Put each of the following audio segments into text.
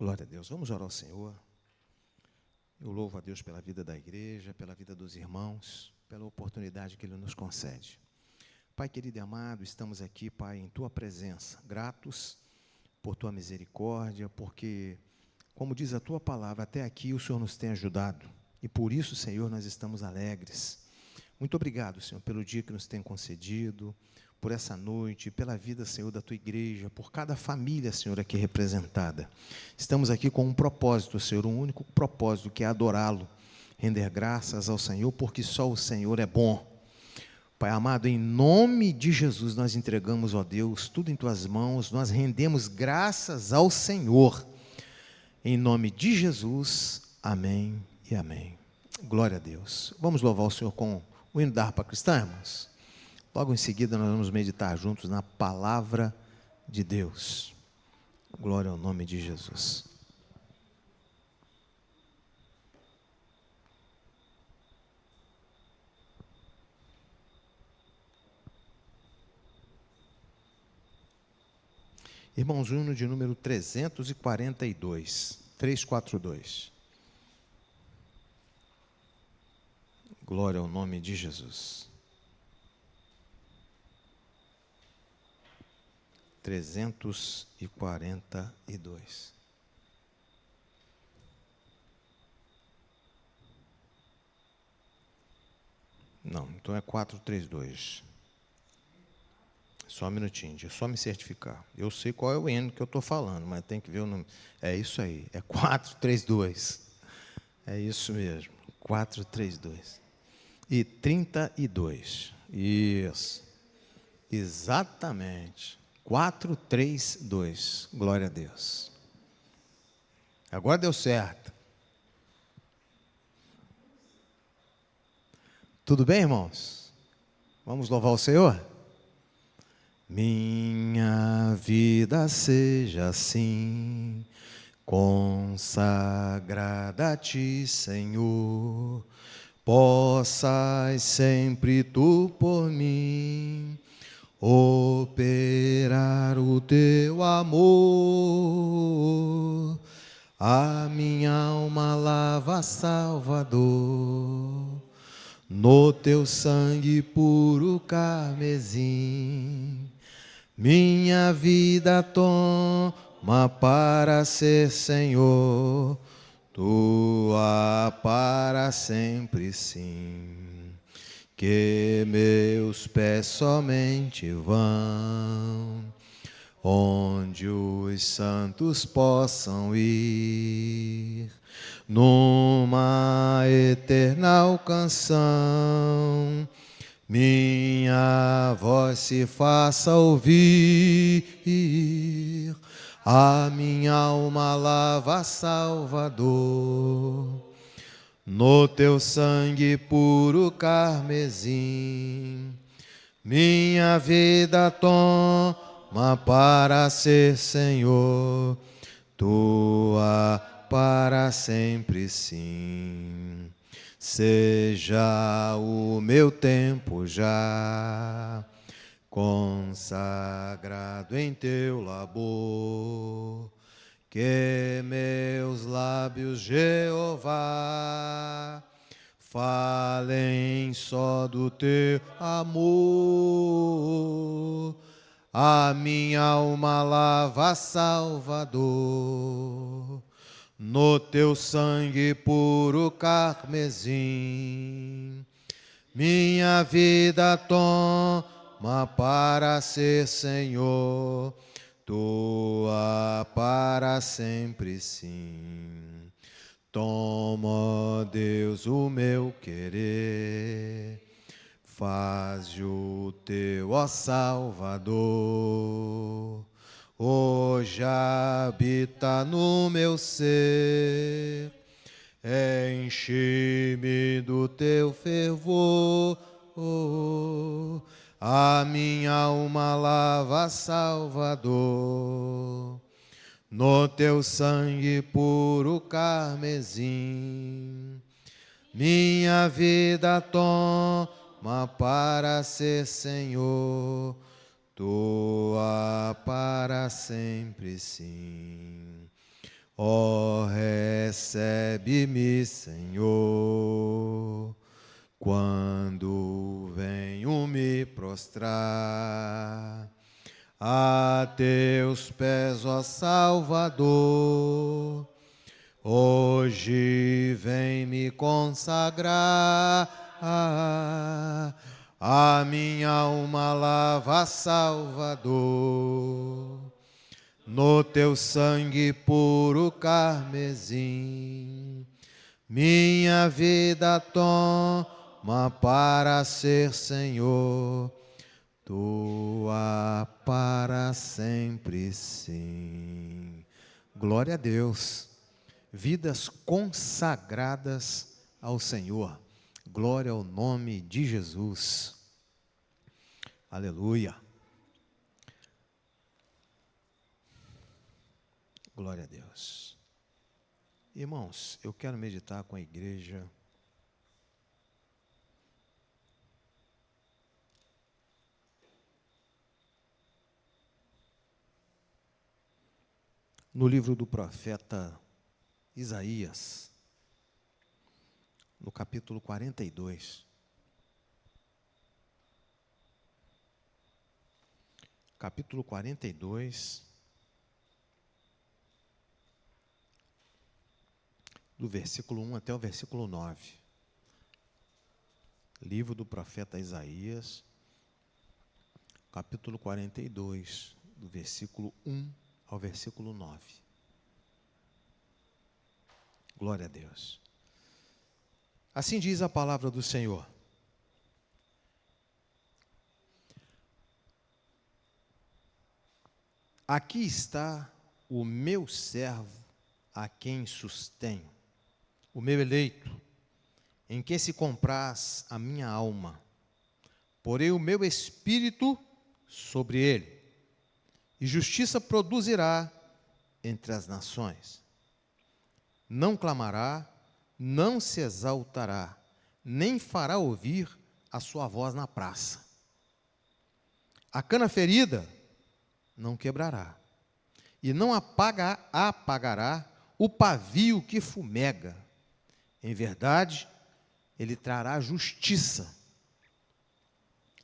Glória a Deus. Vamos orar ao Senhor. Eu louvo a Deus pela vida da igreja, pela vida dos irmãos, pela oportunidade que Ele nos concede. Pai querido e amado, estamos aqui, Pai, em Tua presença, gratos por Tua misericórdia, porque, como diz a Tua palavra, até aqui o Senhor nos tem ajudado. E por isso, Senhor, nós estamos alegres. Muito obrigado, Senhor, pelo dia que nos tem concedido, por essa noite, pela vida, Senhor, da Tua igreja, por cada família, Senhor, aqui representada. Estamos aqui com um propósito, Senhor, um único propósito, que é adorá-lo, render graças ao Senhor, porque só o Senhor é bom. Pai amado, em nome de Jesus, nós entregamos, ó Deus, tudo em Tuas mãos, nós rendemos graças ao Senhor. Em nome de Jesus, amém e amém. Glória a Deus. Vamos louvar o Senhor com o hino da harpa cristã, irmãos? Logo em seguida, nós vamos meditar juntos na palavra de Deus. Glória ao nome de Jesus. Irmãos, o hino de número 342. 342. Glória ao nome de Jesus. 342. Não, então é 432. Só um minutinho, deixa eu só me certificar. Eu sei qual é o hino que eu estou falando, mas tem que ver o número. É isso aí, é 432. É isso mesmo, 432. E 32. Isso. Exatamente. 432. Glória a Deus. Agora deu certo. Tudo bem, irmãos? Vamos louvar o Senhor? Minha vida seja assim, consagrada a Ti, Senhor. Possas sempre Tu por mim operar o Teu amor. A minha alma lava, Salvador, no Teu sangue puro carmesim. Minha vida toma para ser, Senhor, Tua para sempre, sim. Que meus pés somente vão onde os santos possam ir, numa eterna canção, minha voz se faça ouvir. A minha alma lava, Salvador, no Teu sangue puro carmesim. Minha vida toma para ser, Senhor, Tua para sempre, sim. Seja o meu tempo já consagrado em Teu labor, que meus lábios, Jeová, falem só do Teu amor. A minha alma lava, Salvador, no Teu sangue puro carmesim. Minha vida toma para ser, Senhor, Tua para sempre, sim. Toma, Deus, o meu querer, faze o Teu, ó Salvador, hoje habita no meu ser. Enche-me do Teu fervor, a minha alma lava, Salvador, no Teu sangue puro carmesim. Minha vida toma para ser, Senhor, Tua para sempre, sim. Ó, recebe-me, Senhor, quando venho me prostrar a teus pés, ó Salvador. Hoje vem me consagrar, a minha alma lava, Salvador, no teu sangue puro carmesim. Minha vida toma para ser, Senhor, tua para sempre, sim. Glória a Deus. Vidas consagradas ao Senhor. Glória ao nome de Jesus. Aleluia. Glória a Deus. Irmãos, eu quero meditar com a igreja no livro do profeta Isaías, no capítulo 42. Capítulo 42, do versículo 1 até o versículo 9. Livro do profeta Isaías, capítulo 42, do versículo 1 ao versículo 9. Glória a Deus. Assim diz a palavra do Senhor. Aqui está o meu servo, a quem sustenho, o meu eleito, em que se compraz a minha alma. Porei o meu espírito sobre ele, e justiça produzirá entre as nações. Não clamará, não se exaltará, nem fará ouvir a sua voz na praça. A cana ferida não quebrará, e não apagará o pavio que fumega. Em verdade, ele trará justiça.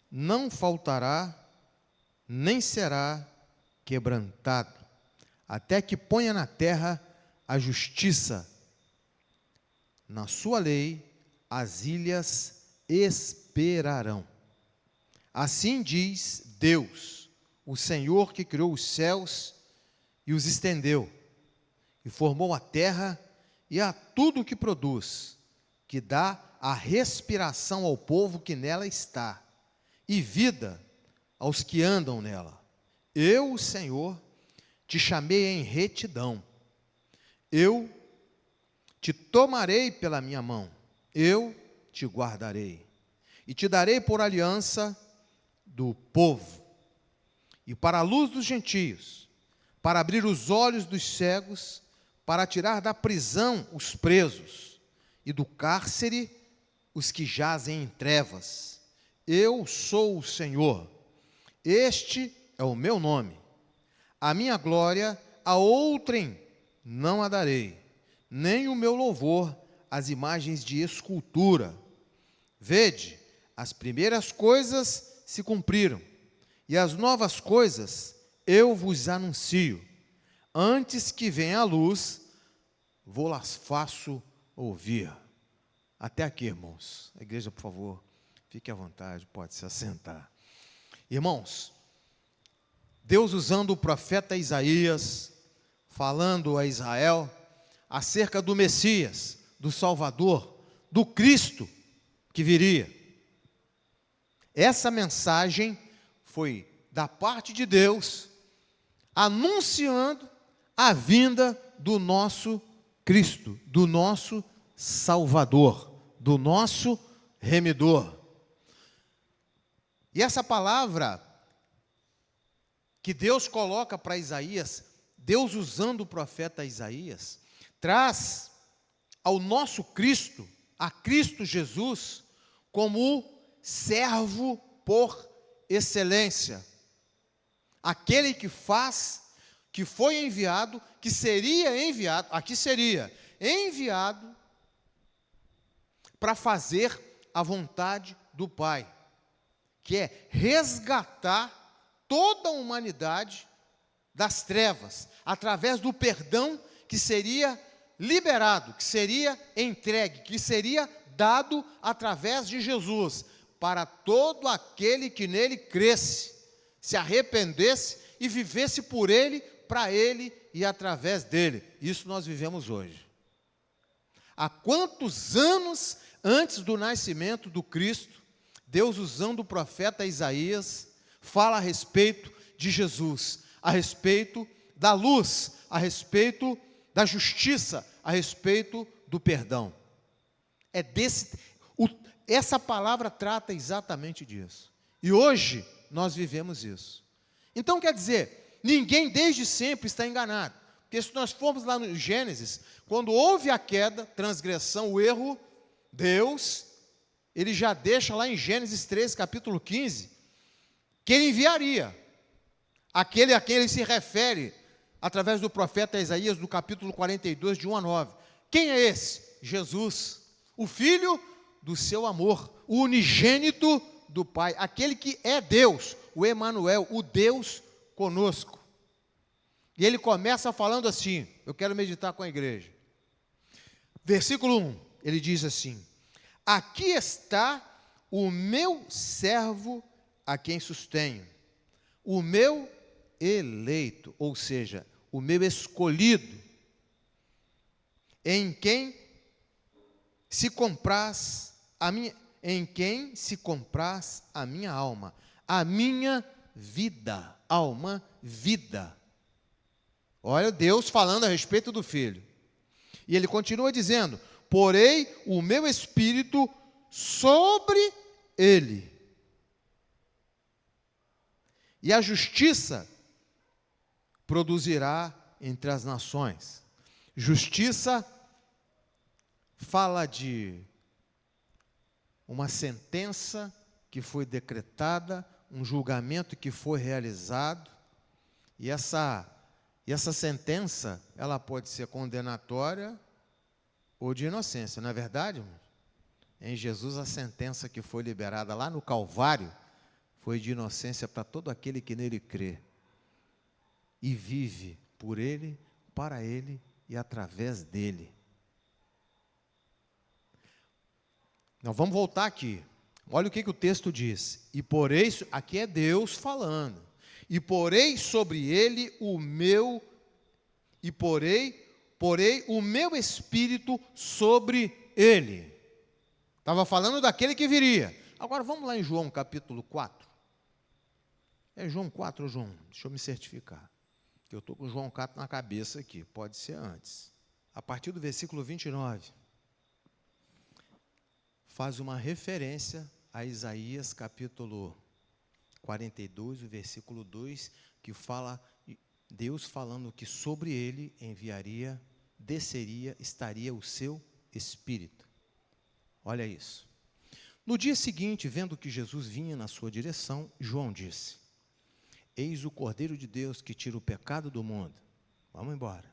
Não faltará, nem será quebrantado, até que ponha na terra a justiça. Na sua lei, as ilhas esperarão. Assim diz Deus, o Senhor que criou os céus e os estendeu, e formou a terra e a tudo o que produz, que dá a respiração ao povo que nela está, e vida aos que andam nela. Eu, o Senhor, te chamei em retidão. Eu te tomarei pela minha mão, eu te guardarei, e te darei por aliança do povo, e para a luz dos gentios, para abrir os olhos dos cegos, para tirar da prisão os presos, e do cárcere os que jazem em trevas. Eu sou o Senhor, este é o meu nome. A minha glória a outrem não a darei, nem o meu louvor às imagens de escultura. Vede, as primeiras coisas se cumpriram, e as novas coisas eu vos anuncio. Antes que venha a luz, vou-las faço ouvir. Até aqui, irmãos. A igreja, por favor, fique à vontade, pode se assentar. Irmãos, Deus usando o profeta Isaías, falando a Israel acerca do Messias, do Salvador, do Cristo que viria. Essa mensagem foi da parte de Deus, anunciando a vinda do nosso Cristo, do nosso Salvador, do nosso Remidor. E essa palavra que Deus coloca para Isaías, Deus usando o profeta Isaías, traz ao nosso Cristo, a Cristo Jesus, como o servo por excelência. Aquele que que foi enviado, que seria enviado, aqui seria enviado para fazer a vontade do Pai, que é resgatar toda a humanidade das trevas, através do perdão que seria liberado, que seria entregue, que seria dado através de Jesus, para todo aquele que nele cresce, se arrependesse e vivesse por ele, para ele e através dele. Isso nós vivemos hoje. Há quantos anos antes do nascimento do Cristo, Deus, usando o profeta Isaías, fala a respeito de Jesus, a respeito da luz, a respeito da justiça, a respeito do perdão. Essa palavra trata exatamente disso. E hoje nós vivemos isso. Então quer dizer, ninguém desde sempre está enganado. Porque se nós formos lá no Gênesis, quando houve a queda, transgressão, o erro, Deus, ele já deixa lá em Gênesis 13, capítulo 15, que ele enviaria aquele a quem ele se refere, através do profeta Isaías, do capítulo 42, de 1 a 9. Quem é esse? Jesus, o Filho do seu amor, o unigênito do Pai, aquele que é Deus, o Emanuel, o Deus conosco. E ele começa falando assim, eu quero meditar com a igreja. Versículo 1, ele diz assim: aqui está o meu servo a quem sustenho, o meu eleito, ou seja, o meu escolhido, em quem se compraz a minha alma, a minha vida, alma, vida. Olha Deus falando a respeito do Filho. E ele continua dizendo: porei o meu espírito sobre ele, e a justiça produzirá entre as nações. Justiça fala de uma sentença que foi decretada, um julgamento que foi realizado, e essa sentença, ela pode ser condenatória ou de inocência, não é verdade, irmão? Em Jesus, a sentença que foi liberada lá no Calvário foi de inocência para todo aquele que nele crê e vive por ele, para ele e através dele. Nós vamos voltar aqui. Olha o que o texto diz. E porei, aqui é Deus falando. E porei sobre ele porei o meu espírito sobre ele. Estava falando daquele que viria. Agora vamos lá em João capítulo 4. É João 4 ou João 1? Deixa eu me certificar. Que eu estou com João 4 na cabeça aqui. Pode ser antes. A partir do versículo 29. Faz uma referência a Isaías capítulo 42, o versículo 2, que fala, Deus falando que sobre ele enviaria, desceria, estaria o seu Espírito. Olha isso. No dia seguinte, vendo que Jesus vinha na sua direção, João disse: eis o Cordeiro de Deus que tira o pecado do mundo. Vamos embora.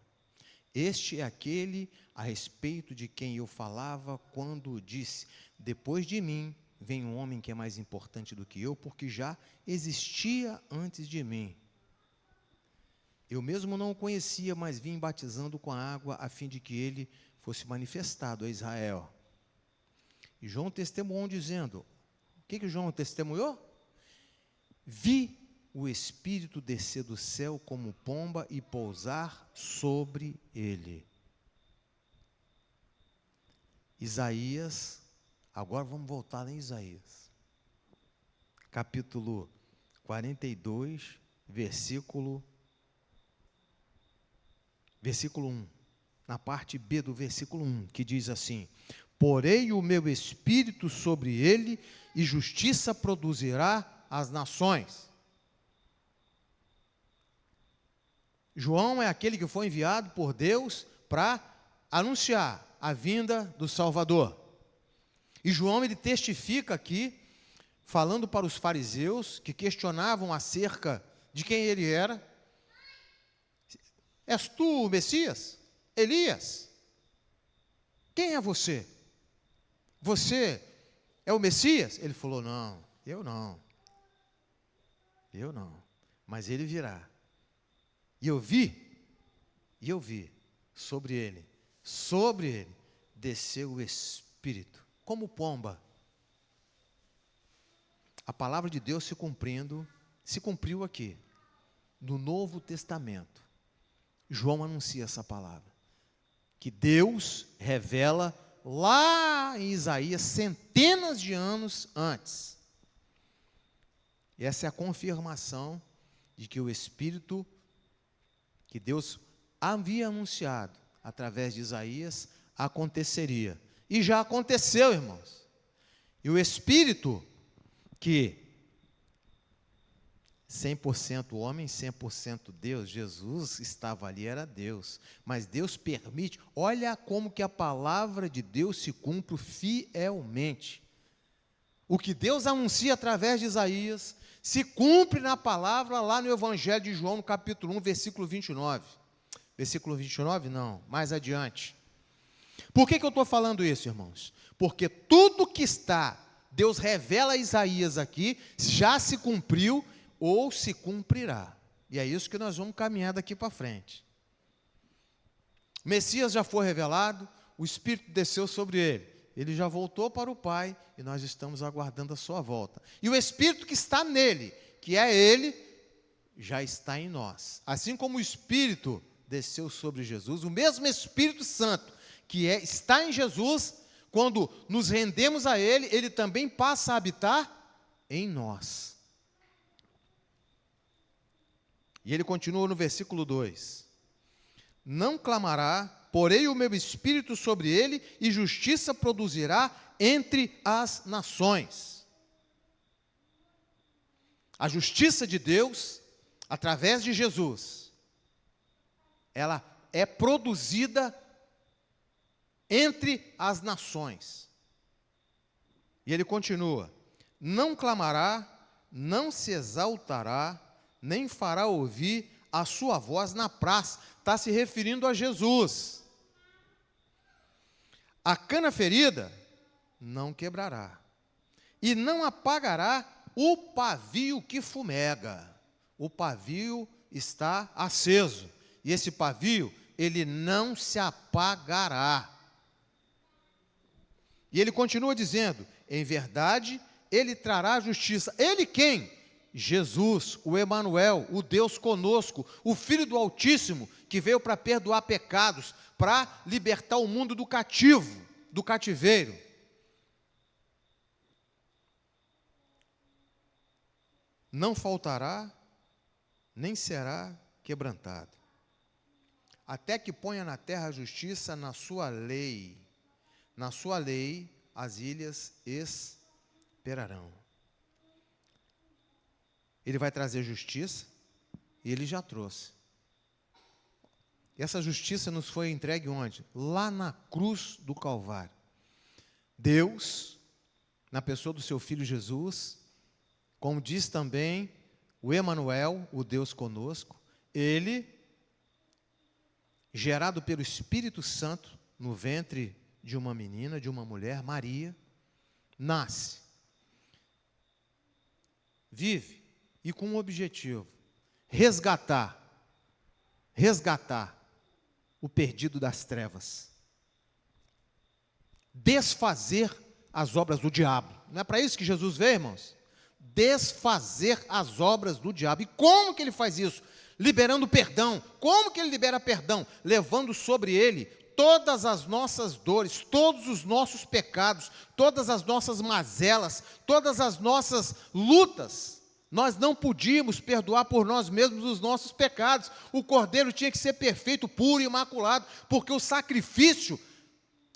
Este é aquele a respeito de quem eu falava quando disse: depois de mim vem um homem que é mais importante do que eu, porque já existia antes de mim. Eu mesmo não o conhecia, mas vim batizando com a água, a fim de que ele fosse manifestado a Israel. E João testemunhou dizendo, o que João testemunhou? Vi o Espírito descer do céu como pomba e pousar sobre ele. Isaías, agora vamos voltar lá em Isaías, capítulo 42, versículo 1, na parte B do versículo 1, que diz assim: porei o meu espírito sobre ele, e justiça produzirá as nações. João é aquele que foi enviado por Deus para anunciar a vinda do Salvador. E João, ele testifica aqui, falando para os fariseus que questionavam acerca de quem ele era, És tu o Messias? Elias? Quem é você? Você é o Messias? Ele falou, não, eu não. Eu não. Mas ele virá. E eu vi sobre ele, desceu o Espírito, como pomba. A palavra de Deus se cumpriu aqui, no Novo Testamento. João anuncia essa palavra, que Deus revela lá em Isaías, centenas de anos antes. E essa é a confirmação de que o Espírito, que Deus havia anunciado através de Isaías, aconteceria. E já aconteceu, irmãos. E o Espírito, que 100% homem, 100% Deus, Jesus estava ali, era Deus. Mas Deus permite, olha como que a palavra de Deus se cumpre fielmente. O que Deus anuncia através de Isaías, se cumpre na palavra lá no Evangelho de João, no capítulo 1, versículo 29. Versículo 29, não, mais adiante. Por que eu estou falando isso, irmãos? Porque tudo que está, Deus revela a Isaías aqui, já se cumpriu ou se cumprirá. E é isso que nós vamos caminhar daqui para frente. O Messias já foi revelado, o Espírito desceu sobre ele. Ele já voltou para o Pai e nós estamos aguardando a sua volta. E o Espírito que está nele, que é ele, já está em nós. Assim como o Espírito desceu sobre Jesus, o mesmo Espírito Santo que está em Jesus, quando nos rendemos a ele, ele também passa a habitar em nós. E ele continua no versículo 2. Não clamará, porei o meu Espírito sobre ele, e justiça produzirá entre as nações. A justiça de Deus, através de Jesus, ela é produzida entre as nações. E ele continua, não clamará, não se exaltará, nem fará ouvir a sua voz na praça. Está se referindo a Jesus. A cana ferida não quebrará, e não apagará o pavio que fumega. O pavio está aceso, e esse pavio, ele não se apagará. E ele continua dizendo, em verdade, ele trará justiça. Ele quem? Jesus, o Emanuel, o Deus conosco, o Filho do Altíssimo, que veio para perdoar pecados, para libertar o mundo do cativeiro. Não faltará, nem será quebrantado, até que ponha na terra a justiça na sua lei. Na sua lei as ilhas esperarão. Ele vai trazer justiça, e ele já trouxe. E essa justiça nos foi entregue onde? Lá na cruz do Calvário. Deus, na pessoa do seu Filho Jesus, como diz também o Emanuel, o Deus conosco, ele, gerado pelo Espírito Santo, no ventre de uma menina, de uma mulher, Maria, nasce, vive, e com um objetivo, resgatar o perdido das trevas, desfazer as obras do diabo. Não é para isso que Jesus veio, irmãos? Desfazer as obras do diabo. E como que ele faz isso? Liberando perdão. Como que ele libera perdão? Levando sobre ele todas as nossas dores, todos os nossos pecados, todas as nossas mazelas, todas as nossas lutas. Nós não podíamos perdoar por nós mesmos os nossos pecados. O cordeiro tinha que ser perfeito, puro e imaculado, porque o sacrifício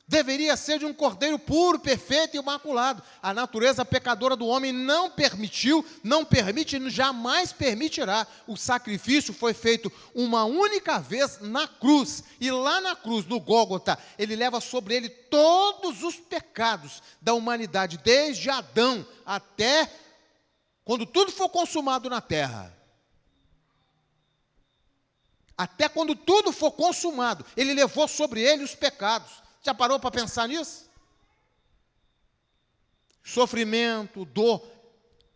deveria ser de um cordeiro puro, perfeito e imaculado. A natureza pecadora do homem não permitiu, não permite e jamais permitirá. O sacrifício foi feito uma única vez na cruz. E lá na cruz, no Gólgota, ele leva sobre ele todos os pecados da humanidade, desde Adão até quando tudo for consumado na terra. Até quando tudo for consumado, ele levou sobre ele os pecados. Já parou para pensar nisso? Sofrimento, dor.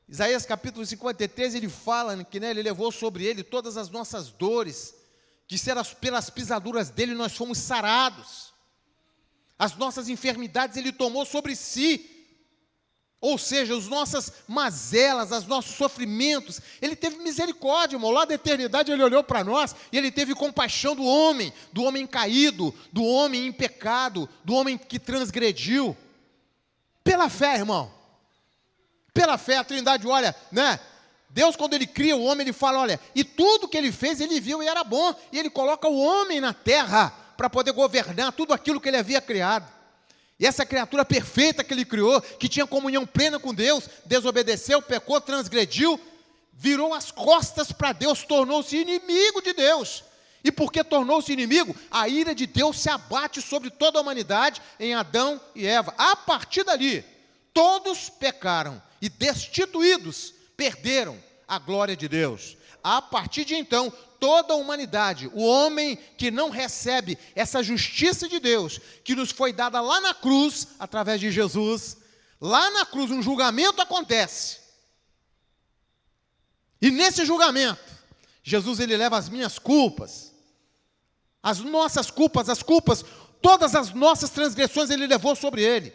Isaías capítulo 53, ele fala que ele levou sobre ele todas as nossas dores, que pelas pisaduras dele nós fomos sarados. As nossas enfermidades ele tomou sobre si. Ou seja, as nossas mazelas, os nossos sofrimentos, ele teve misericórdia, irmão. Lá da eternidade ele olhou para nós e ele teve compaixão do homem caído, do homem em pecado, do homem que transgrediu. Pela fé, irmão. Pela fé, a Trindade olha, né? Deus, quando ele cria o homem, ele fala, olha, e tudo que ele fez, ele viu e era bom. E ele coloca o homem na terra para poder governar tudo aquilo que ele havia criado. E essa criatura perfeita que ele criou, que tinha comunhão plena com Deus, desobedeceu, pecou, transgrediu, virou as costas para Deus, tornou-se inimigo de Deus. E porque tornou-se inimigo, a ira de Deus se abate sobre toda a humanidade em Adão e Eva. A partir dali, todos pecaram e destituídos, perderam a glória de Deus. A partir de então, toda a humanidade, o homem que não recebe essa justiça de Deus, que nos foi dada lá na cruz, através de Jesus, lá na cruz um julgamento acontece. E nesse julgamento, Jesus ele leva as minhas culpas, as nossas culpas, todas as nossas transgressões ele levou sobre ele.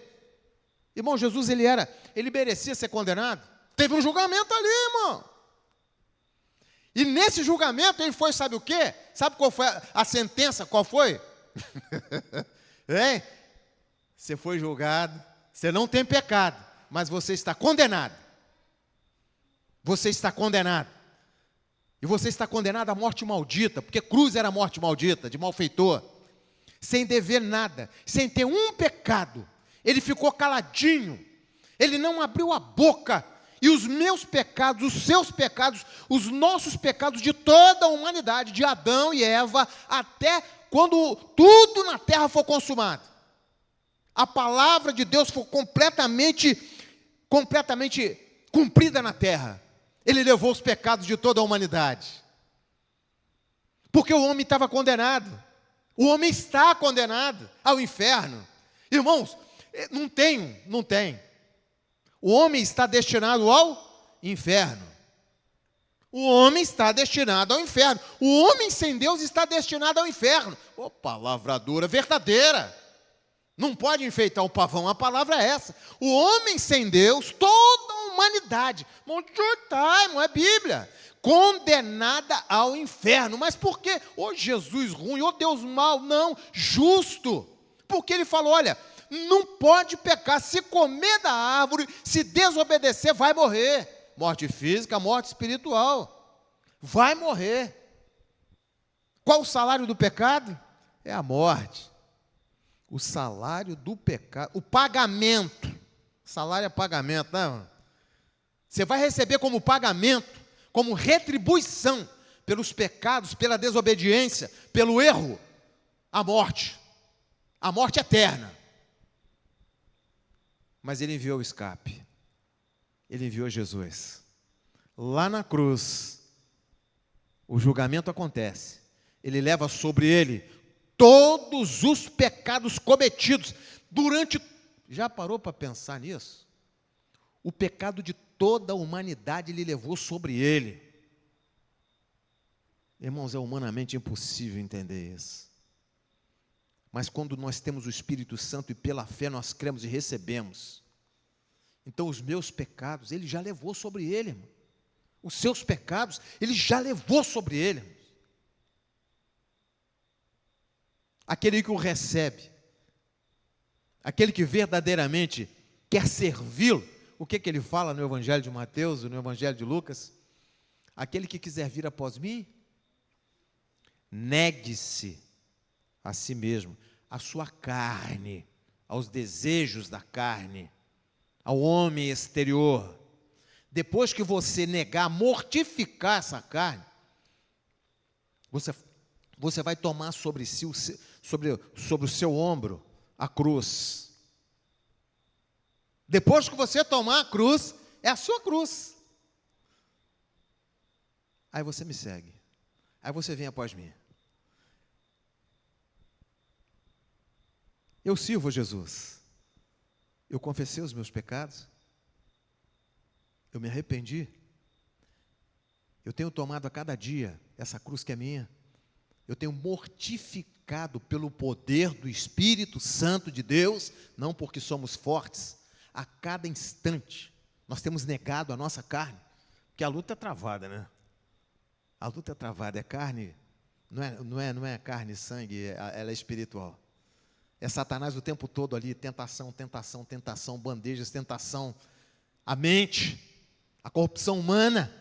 Irmão, Jesus ele merecia ser condenado. Teve um julgamento ali, irmão. E nesse julgamento ele foi, sabe o quê? Sabe qual foi a sentença? Qual foi? Hein? Você foi julgado, você não tem pecado, mas você está condenado. Você está condenado. E você está condenado à morte maldita, porque cruz era morte maldita, de malfeitor. Sem dever nada, sem ter um pecado. Ele ficou caladinho. Ele não abriu a boca. E os meus pecados, os seus pecados, os nossos pecados de toda a humanidade, de Adão e Eva, até quando tudo na terra for consumado. A palavra de Deus for completamente cumprida na terra. Ele levou os pecados de toda a humanidade. Porque o homem estava condenado. O homem está condenado ao inferno. Irmãos, não tem. O homem está destinado ao inferno. O homem está destinado ao inferno. O homem sem Deus está destinado ao inferno. Oh, palavra dura, verdadeira. Não pode enfeitar o pavão, a palavra é essa. O homem sem Deus, toda a humanidade, não é Bíblia, condenada ao inferno. Mas por quê? Oh, Jesus ruim, oh, Deus mau. Não, justo. Porque ele falou, olha, não pode pecar, se comer da árvore, se desobedecer, vai morrer. Morte física, morte espiritual. Vai morrer. Qual o salário do pecado? É a morte. O salário do pecado, o pagamento. Salário é pagamento, né? Você vai receber como pagamento, como retribuição pelos pecados, pela desobediência, pelo erro, a morte eterna. Mas ele enviou o escape. Ele enviou Jesus. Lá na cruz, o julgamento acontece. Ele leva sobre ele todos os pecados cometidos durante... Já parou para pensar nisso? O pecado de toda a humanidade ele levou sobre ele. Irmãos, é humanamente impossível entender isso. Mas quando nós temos o Espírito Santo e pela fé nós cremos e recebemos, então os meus pecados, ele já levou sobre ele, irmão. Os seus pecados, ele já levou sobre ele, irmão. Aquele que o recebe, aquele que verdadeiramente quer servi-lo, o que ele fala no Evangelho de Mateus, no Evangelho de Lucas? Aquele que quiser vir após mim, negue-se a si mesmo, a sua carne, aos desejos da carne, ao homem exterior. Depois que você negar, mortificar essa carne, você vai tomar sobre si, sobre o seu ombro, a cruz. Depois que você tomar a cruz, é a sua cruz. Aí você me segue. Aí você vem após mim. Eu sirvo a Jesus. Eu confessei os meus pecados. Eu me arrependi. Eu tenho tomado a cada dia essa cruz que é minha. Eu tenho mortificado pelo poder do Espírito Santo de Deus, não porque somos fortes, a cada instante. Nós temos negado a nossa carne, porque a luta é travada, né? A luta é travada, é carne, não é carne e sangue, ela é espiritual. É Satanás o tempo todo ali, tentação, tentação, tentação, bandejas, tentação, a mente, a corrupção humana,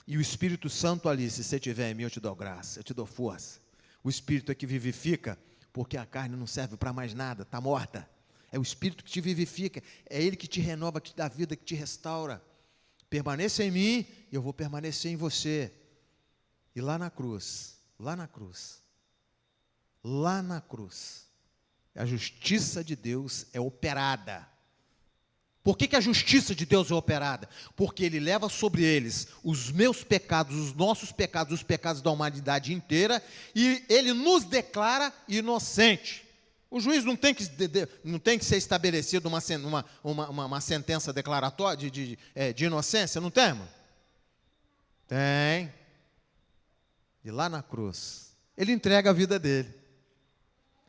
e o Espírito Santo ali, se você tiver em mim, eu te dou graça, eu te dou força. O Espírito é que vivifica, porque a carne não serve para mais nada, está morta. É o Espírito que te vivifica, é Ele que te renova, que te dá vida, que te restaura. Permaneça em mim, e eu vou permanecer em você. E lá na cruz, a justiça de Deus é operada. Por que a justiça de Deus é operada? Porque Ele leva sobre eles os meus pecados, os nossos pecados, os pecados da humanidade inteira, e Ele nos declara inocente. O juiz não tem que ser estabelecido uma sentença declaratória de inocência, não tem, irmão? Tem. E lá na cruz, Ele entrega a vida dele,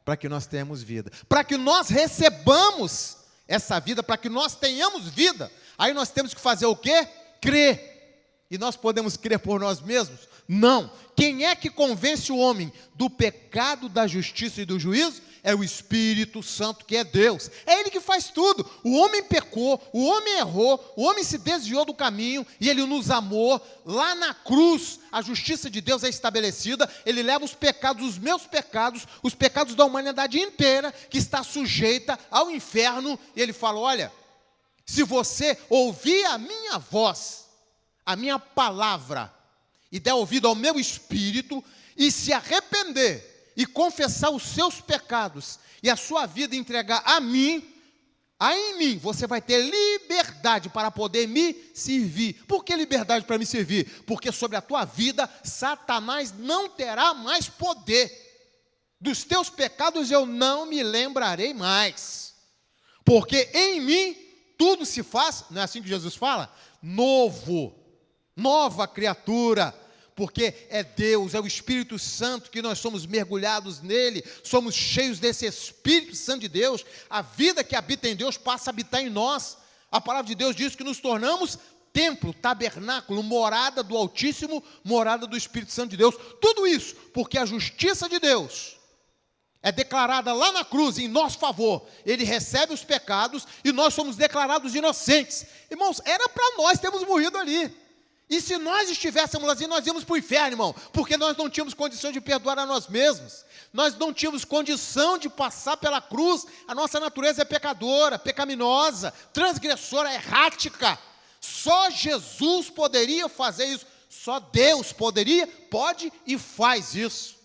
para que nós tenhamos vida, para que nós recebamos essa vida, para que nós tenhamos vida. Aí nós temos que fazer o quê? Crer. E nós podemos crer por nós mesmos? Não. Quem é que convence o homem do pecado, da justiça e do juízo? É o Espírito Santo, que é Deus. É Ele que faz tudo. O homem pecou, o homem errou, o homem se desviou do caminho e Ele nos amou. Lá na cruz, a justiça de Deus é estabelecida. Ele leva os pecados, os meus pecados, os pecados da humanidade inteira, que está sujeita ao inferno. E Ele fala, olha, se você ouvir a minha voz, a minha palavra, e der ouvido ao meu Espírito, e se arrepender, e confessar os seus pecados, e a sua vida entregar a mim, aí em mim você vai ter liberdade para poder me servir. Por que liberdade para me servir? Porque sobre a tua vida, Satanás não terá mais poder. Dos teus pecados eu não me lembrarei mais. Porque em mim tudo se faz, não é assim que Jesus fala? Novo, nova criatura. Porque é Deus, é o Espírito Santo que nós somos mergulhados nele, somos cheios desse Espírito Santo de Deus, a vida que habita em Deus passa a habitar em nós. A palavra de Deus diz que nos tornamos templo, tabernáculo, morada do Altíssimo, morada do Espírito Santo de Deus. Tudo isso porque a justiça de Deus é declarada lá na cruz em nosso favor. Ele recebe os pecados e nós somos declarados inocentes. Irmãos, era para nós termos morrido ali. E se nós estivéssemos assim, nós íamos para o inferno, irmão, porque nós não tínhamos condição de perdoar a nós mesmos, nós não tínhamos condição de passar pela cruz, a nossa natureza é pecadora, pecaminosa, transgressora, errática. Só Jesus poderia fazer isso, só Deus poderia, pode e faz isso.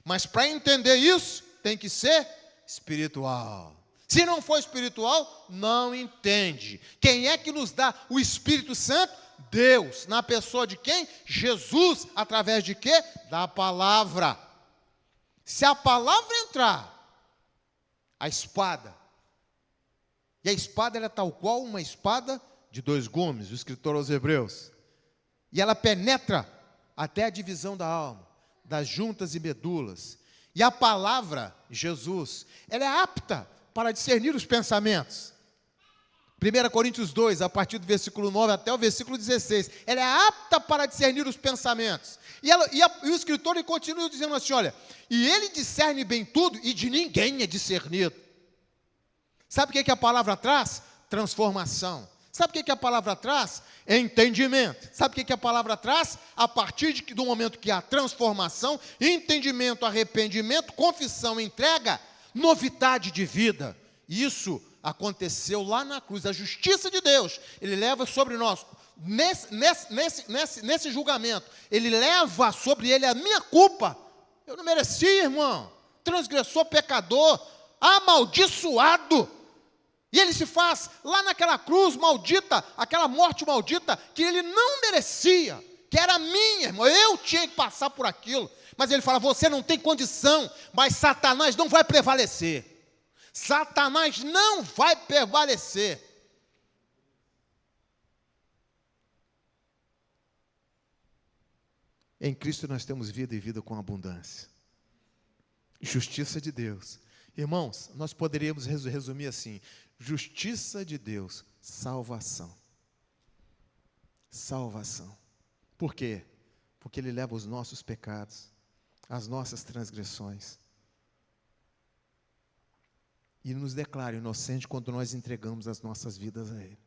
Mas para entender isso, tem que ser espiritual. Se não for espiritual, não entende. Quem é que nos dá o Espírito Santo? Deus, na pessoa de quem? Jesus, através de quê? Da palavra. Se a palavra entrar, a espada, e a espada ela é tal qual uma espada de 2 gumes, o escritor aos Hebreus, e ela penetra até a divisão da alma, das juntas e medulas, e a palavra, Jesus, ela é apta para discernir os pensamentos. 1 Coríntios 2, a partir do versículo 9 até o versículo 16, ela é apta para discernir os pensamentos. E o escritor ele continua dizendo assim, olha, e ele discerne bem tudo, e de ninguém é discernido. Sabe o que a palavra traz? Transformação. Sabe o que a palavra traz? Entendimento. Sabe o que a palavra traz? A partir do momento que há transformação, entendimento, arrependimento, confissão, entrega, novidade de vida. Isso aconteceu lá na cruz, a justiça de Deus, Ele leva sobre nós, nesse julgamento, Ele leva sobre Ele a minha culpa. Eu não merecia, irmão, transgressor, pecador, amaldiçoado, e Ele se faz lá naquela cruz maldita, aquela morte maldita, que Ele não merecia, que era minha, irmão, eu tinha que passar por aquilo, mas Ele fala, você não tem condição, mas Satanás não vai prevalecer. Satanás não vai prevalecer. Em Cristo nós temos vida e vida com abundância. Justiça de Deus. Irmãos, nós poderíamos resumir assim: justiça de Deus, salvação. Salvação. Por quê? Porque Ele leva os nossos pecados, as nossas transgressões, e nos declara inocente quando nós entregamos as nossas vidas a Ele.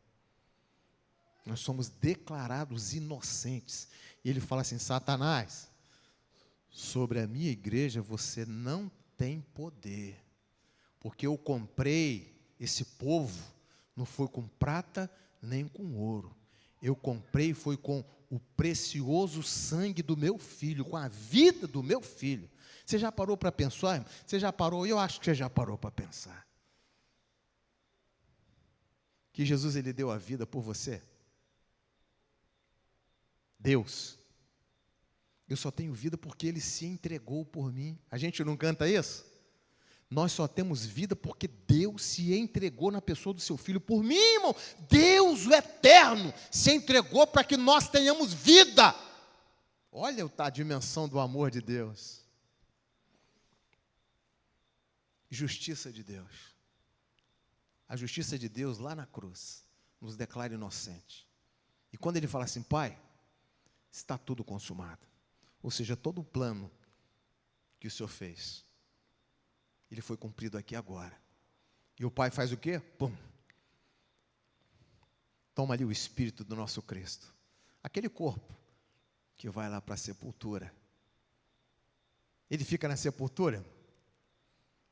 Nós somos declarados inocentes. E Ele fala assim: Satanás, sobre a minha igreja você não tem poder, porque eu comprei esse povo, não foi com prata nem com ouro, eu comprei foi com o precioso sangue do meu filho, com a vida do meu filho. Você já parou para pensar, irmão? Você já parou? Eu acho que você já parou para pensar que Jesus, Ele deu a vida por você. Deus, eu só tenho vida porque Ele se entregou por mim. A gente não canta isso? Nós só temos vida porque Deus se entregou na pessoa do seu Filho por mim, irmão. Deus, o eterno, se entregou para que nós tenhamos vida. Olha a dimensão do amor de Deus. Justiça de Deus. A justiça de Deus lá na cruz nos declara inocente. E quando Ele fala assim: Pai, está tudo consumado. Ou seja, todo o plano que o Senhor fez, ele foi cumprido aqui agora. E o Pai faz o quê? Pum! Toma ali o Espírito do nosso Cristo. Aquele corpo que vai lá para a sepultura. Ele fica na sepultura?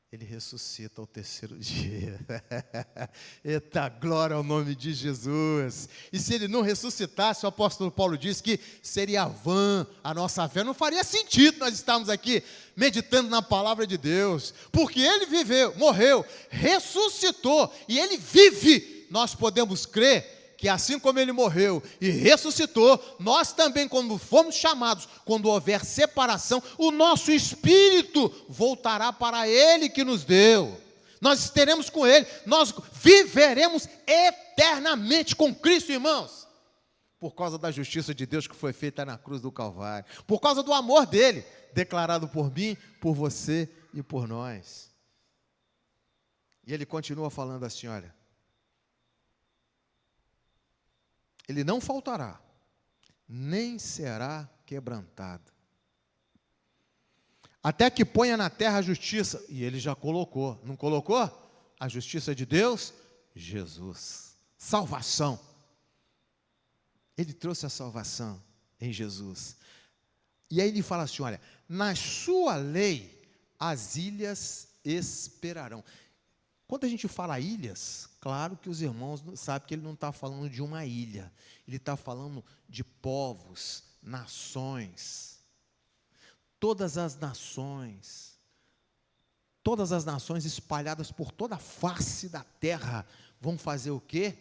Ele ressuscita ao terceiro dia. Eita, glória ao nome de Jesus. E se Ele não ressuscitasse, o apóstolo Paulo diz que seria vã a nossa fé. Não faria sentido nós estarmos aqui meditando na palavra de Deus, porque Ele viveu, morreu, ressuscitou, e Ele vive. Nós podemos crer que assim como Ele morreu e ressuscitou, nós também, quando fomos chamados, quando houver separação, o nosso espírito voltará para Ele que nos deu. Nós estaremos com Ele, nós viveremos eternamente com Cristo, irmãos, por causa da justiça de Deus que foi feita na cruz do Calvário, por causa do amor dEle, declarado por mim, por você e por nós. E Ele continua falando assim, olha: Ele não faltará, nem será quebrantado, até que ponha na terra a justiça. E Ele já colocou, não colocou? A justiça de Deus, Jesus, salvação. Ele trouxe a salvação em Jesus. E aí Ele fala assim, olha: na sua lei as ilhas esperarão. Quando a gente fala ilhas, claro que os irmãos sabem que Ele não está falando de uma ilha. Ele está falando de povos, nações. Todas as nações espalhadas por toda a face da terra, vão fazer o quê?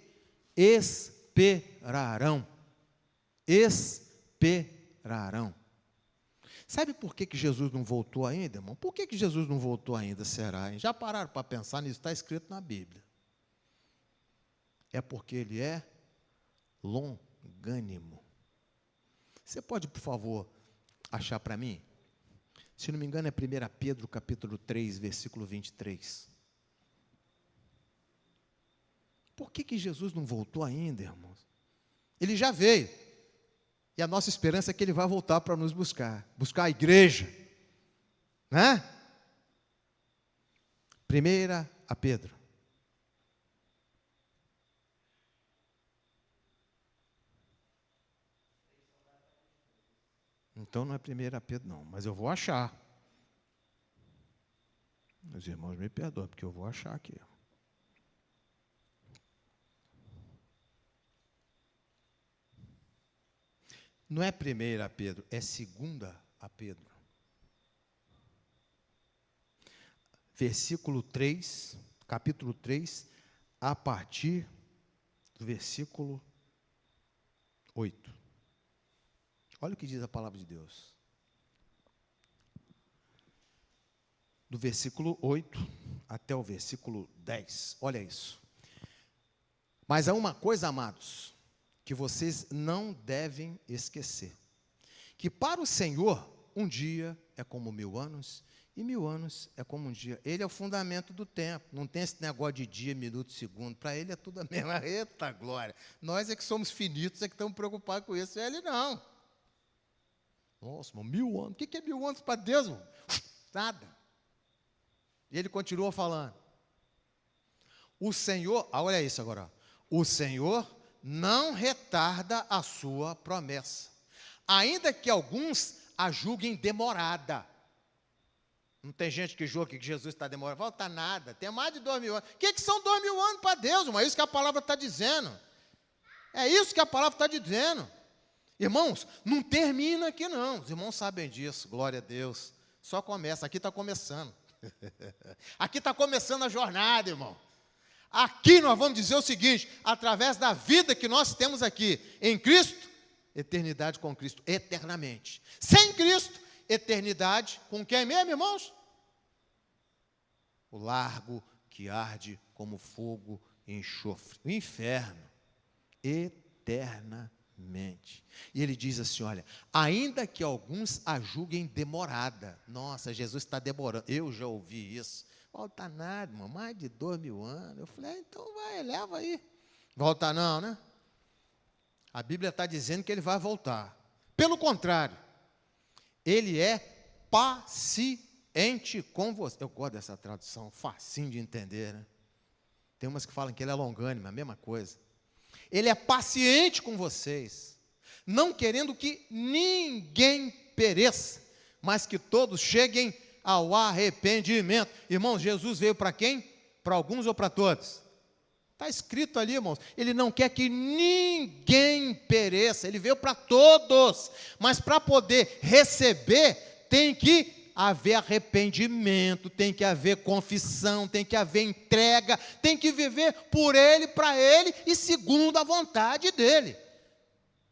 Esperarão. Esperarão. Sabe por que Jesus não voltou ainda, irmão? Por que Jesus não voltou ainda, será? Hein? Já pararam para pensar nisso? Está escrito na Bíblia. É porque Ele é longânimo. Você pode, por favor, achar para mim? Se não me engano, é 1 Pedro, capítulo 3, versículo 23. Por que Jesus não voltou ainda, irmãos? Ele já veio. E a nossa esperança é que Ele vai voltar para nos buscar a igreja, né? 1 Pedro. Então não é 1 Pedro não, mas eu vou achar. Os irmãos me perdoam, porque eu vou achar aqui. Não é 1 Pedro, é 2 Pedro. Versículo 3, capítulo 3, a partir do versículo 8. Olha o que diz a palavra de Deus. Do versículo 8 até o versículo 10. Olha isso. Mas há uma coisa, amados, que vocês não devem esquecer. Que para o Senhor, um dia é como 1000 anos, e 1000 anos é como um dia. Ele é o fundamento do tempo. Não tem esse negócio de dia, minuto, segundo. Para ele é tudo a mesma. Eita glória. Nós é que somos finitos, é que estamos preocupados com isso. Ele não. Nossa, irmão, 1000 anos. O que é 1000 anos para Deus, irmão? Nada. E ele continua falando. O Senhor, olha isso agora. O Senhor não retarda a sua promessa, ainda que alguns a julguem demorada. Não tem gente que julga que Jesus está demorando. Falta nada, tem mais de 2000 anos. O que são 2000 anos para Deus, irmão? É isso que a palavra está dizendo. É isso que a palavra está dizendo. Irmãos, não termina aqui não. Os irmãos sabem disso, glória a Deus. Só começa, aqui está começando. Aqui está começando a jornada, irmão. Aqui nós vamos dizer o seguinte, através da vida que nós temos aqui, em Cristo, eternidade com Cristo, eternamente. Sem Cristo, eternidade com quem mesmo, irmãos? O largo que arde como fogo e enxofre. O inferno, eternamente. E ele diz assim, olha, ainda que alguns a julguem demorada. Nossa, Jesus está demorando. Eu já ouvi isso. Volta nada, irmão, mais de 2000 anos. Eu falei, então vai, leva aí. Volta não, né? A Bíblia está dizendo que ele vai voltar. Pelo contrário, ele é paciente com você. Eu gosto dessa tradução, facinho de entender, né? Tem umas que falam que ele é longânimo, a mesma coisa. Ele é paciente com vocês, não querendo que ninguém pereça, mas que todos cheguem ao arrependimento. Irmãos, Jesus veio para quem? Para alguns ou para todos? Está escrito ali, irmãos. Ele não quer que ninguém pereça. Ele veio para todos. Mas para poder receber, tem que haver arrependimento, tem que haver confissão, tem que haver entrega, tem que viver por Ele, para Ele e segundo a vontade dEle.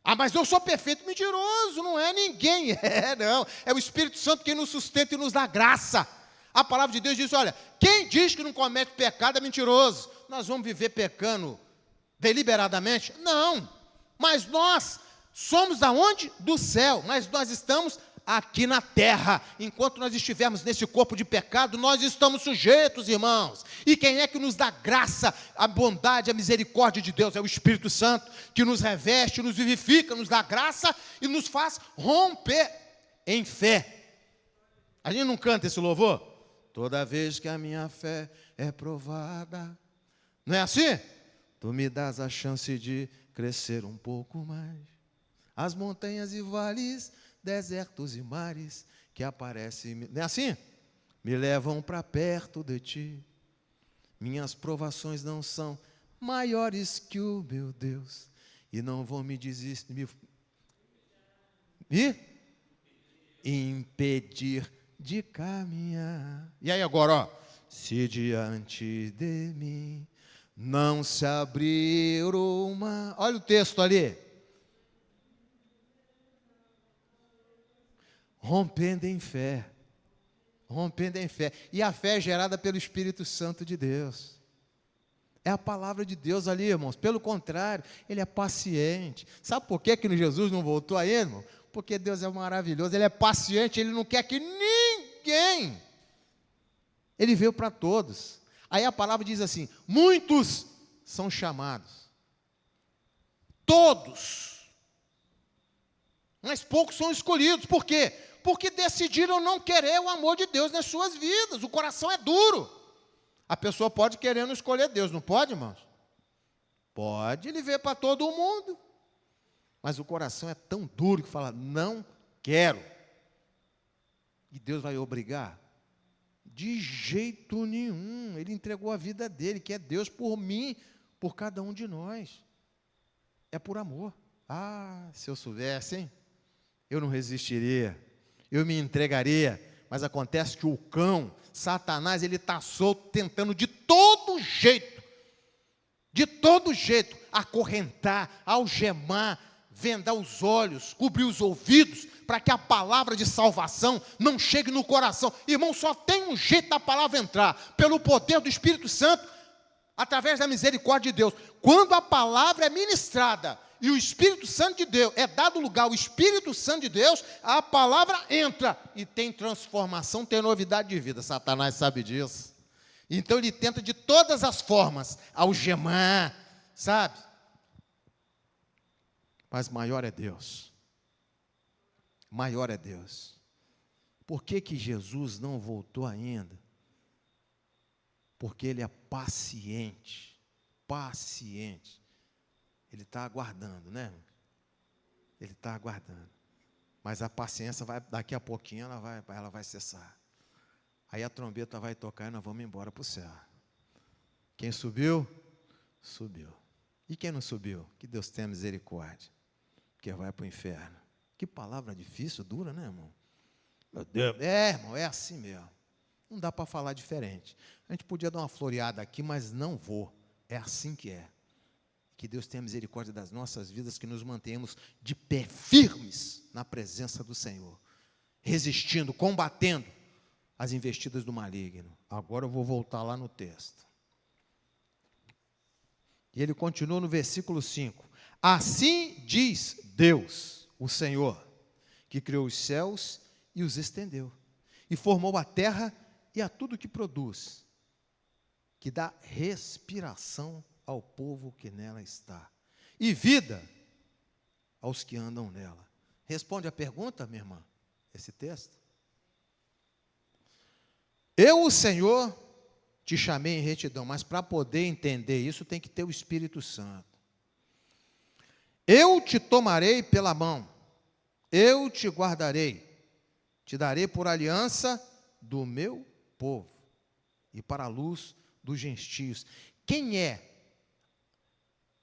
Ah, mas eu sou perfeito, mentiroso, não é ninguém. Não, é o Espírito Santo quem nos sustenta e nos dá graça. A palavra de Deus diz, olha, quem diz que não comete pecado é mentiroso. Nós vamos viver pecando deliberadamente? Não, mas nós somos aonde? Do céu, mas nós estamos aqui na terra. Enquanto nós estivermos nesse corpo de pecado, nós estamos sujeitos, irmãos. E quem é que nos dá graça, a bondade, a misericórdia de Deus? É o Espírito Santo, que nos reveste, nos vivifica, nos dá graça e nos faz romper em fé. A gente não canta esse louvor? Toda vez que a minha fé é provada. Não é assim? Tu me dás a chance de crescer um pouco mais. As montanhas e vales, desertos e mares que aparecem, não é assim? Me levam para perto de ti. Minhas provações não são maiores que o meu Deus e não vão me impedir de caminhar. E aí agora, ó, se diante de mim não se abrir uma... Olha o texto ali. Rompendo em fé. Rompendo em fé. E a fé é gerada pelo Espírito Santo de Deus. É a palavra de Deus ali, irmãos. Pelo contrário, ele é paciente. Sabe por que Jesus não voltou aí, irmão? Porque Deus é maravilhoso. Ele é paciente, ele não quer que ninguém. Ele veio para todos. Aí a palavra diz assim, muitos são chamados. Todos. Mas poucos são escolhidos. Por quê? Porque decidiram não querer o amor de Deus nas suas vidas. O coração é duro. A pessoa pode querer não escolher Deus, não pode, irmãos? Pode, ele vê para todo mundo. Mas o coração é tão duro que fala, não quero. E Deus vai obrigar? De jeito nenhum. Ele entregou a vida dele, que é Deus por mim, por cada um de nós. É por amor. Ah, se eu soubesse, hein? Eu não resistiria, eu me entregaria, mas acontece que o cão, Satanás, ele está solto, tentando de todo jeito, acorrentar, algemar, vendar os olhos, cobrir os ouvidos, para que a palavra de salvação não chegue no coração. Irmão, só tem um jeito da palavra entrar, pelo poder do Espírito Santo, através da misericórdia de Deus. Quando a palavra é ministrada e o Espírito Santo de Deus, é dado lugar ao Espírito Santo de Deus, a palavra entra e tem transformação, tem novidade de vida. Satanás sabe disso. Então ele tenta de todas as formas algemar, sabe? Mas maior é Deus. Maior é Deus. Por que que Jesus não voltou ainda? Porque Ele é paciente. Paciente. Ele está aguardando, né? Ele está aguardando. Mas a paciência vai, daqui a pouquinho ela vai cessar. Aí a trombeta vai tocar e nós vamos embora para o céu. Quem subiu? Subiu. E quem não subiu? Que Deus tenha misericórdia. Que vai para o inferno. Que palavra difícil, dura, né, irmão? Meu Deus. Irmão, é assim mesmo. Não dá para falar diferente. A gente podia dar uma floreada aqui, mas não vou. É assim que é. Que Deus tenha misericórdia das nossas vidas, que nos mantenhamos de pé firmes na presença do Senhor. Resistindo, combatendo as investidas do maligno. Agora eu vou voltar lá no texto. E ele continua no versículo 5. Assim diz Deus, o Senhor, que criou os céus e os estendeu, e formou a terra e a tudo que produz, que dá respiração ao povo que nela está, e vida aos que andam nela. Responde a pergunta, minha irmã, esse texto. Eu, o Senhor, te chamei em retidão, mas para poder entender isso tem que ter o Espírito Santo. Eu te tomarei pela mão, eu te guardarei, te darei por aliança do meu povo e para a luz dos gentios. Quem é?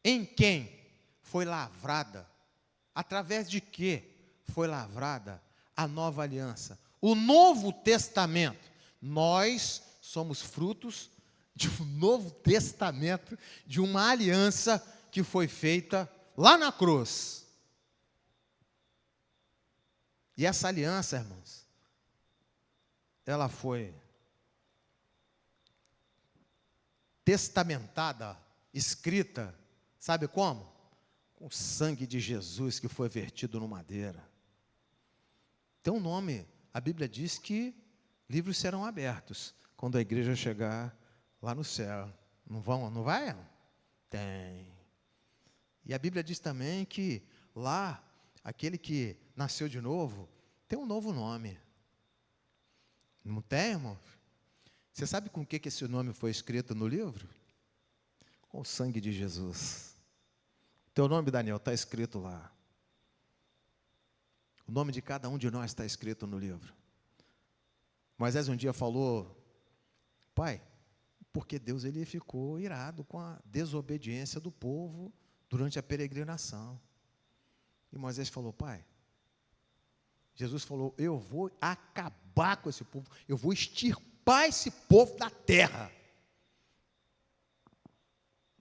Em quem foi lavrada? Através de que foi lavrada a nova aliança? O Novo Testamento. Nós somos frutos de um Novo Testamento, de uma aliança que foi feita lá na cruz. E essa aliança, irmãos, ela foi testamentada, escrita, sabe como? Com o sangue de Jesus que foi vertido no madeira. Tem um nome, a Bíblia diz que livros serão abertos quando a igreja chegar lá no céu. Não vão, não vai? Tem. E a Bíblia diz também que lá, aquele que nasceu de novo, tem um novo nome. Não tem, irmão? Você sabe com o que esse nome foi escrito no livro? Com o sangue de Jesus. Teu nome, Daniel, está escrito lá. O nome de cada um de nós está escrito no livro. Moisés um dia falou, pai, porque Deus ele ficou irado com a desobediência do povo durante a peregrinação. E Moisés falou, pai, Jesus falou, eu vou acabar com esse povo, eu vou extirpar esse povo da terra.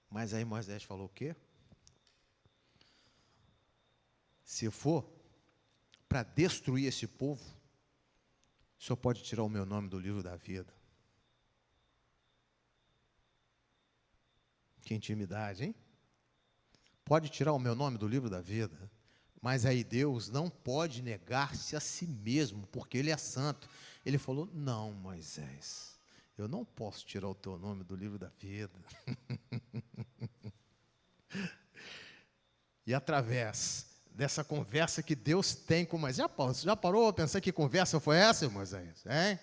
Mas aí Moisés falou o quê? Se for para destruir esse povo, o senhor pode tirar o meu nome do livro da vida. Que intimidade, hein? Pode tirar o meu nome do livro da vida, mas aí Deus não pode negar-se a si mesmo, porque Ele é santo. Ele falou, não, Moisés, eu não posso tirar o teu nome do livro da vida. E através dessa conversa que Deus tem com Moisés, já parou a pensar que conversa foi essa, Moisés? Hein?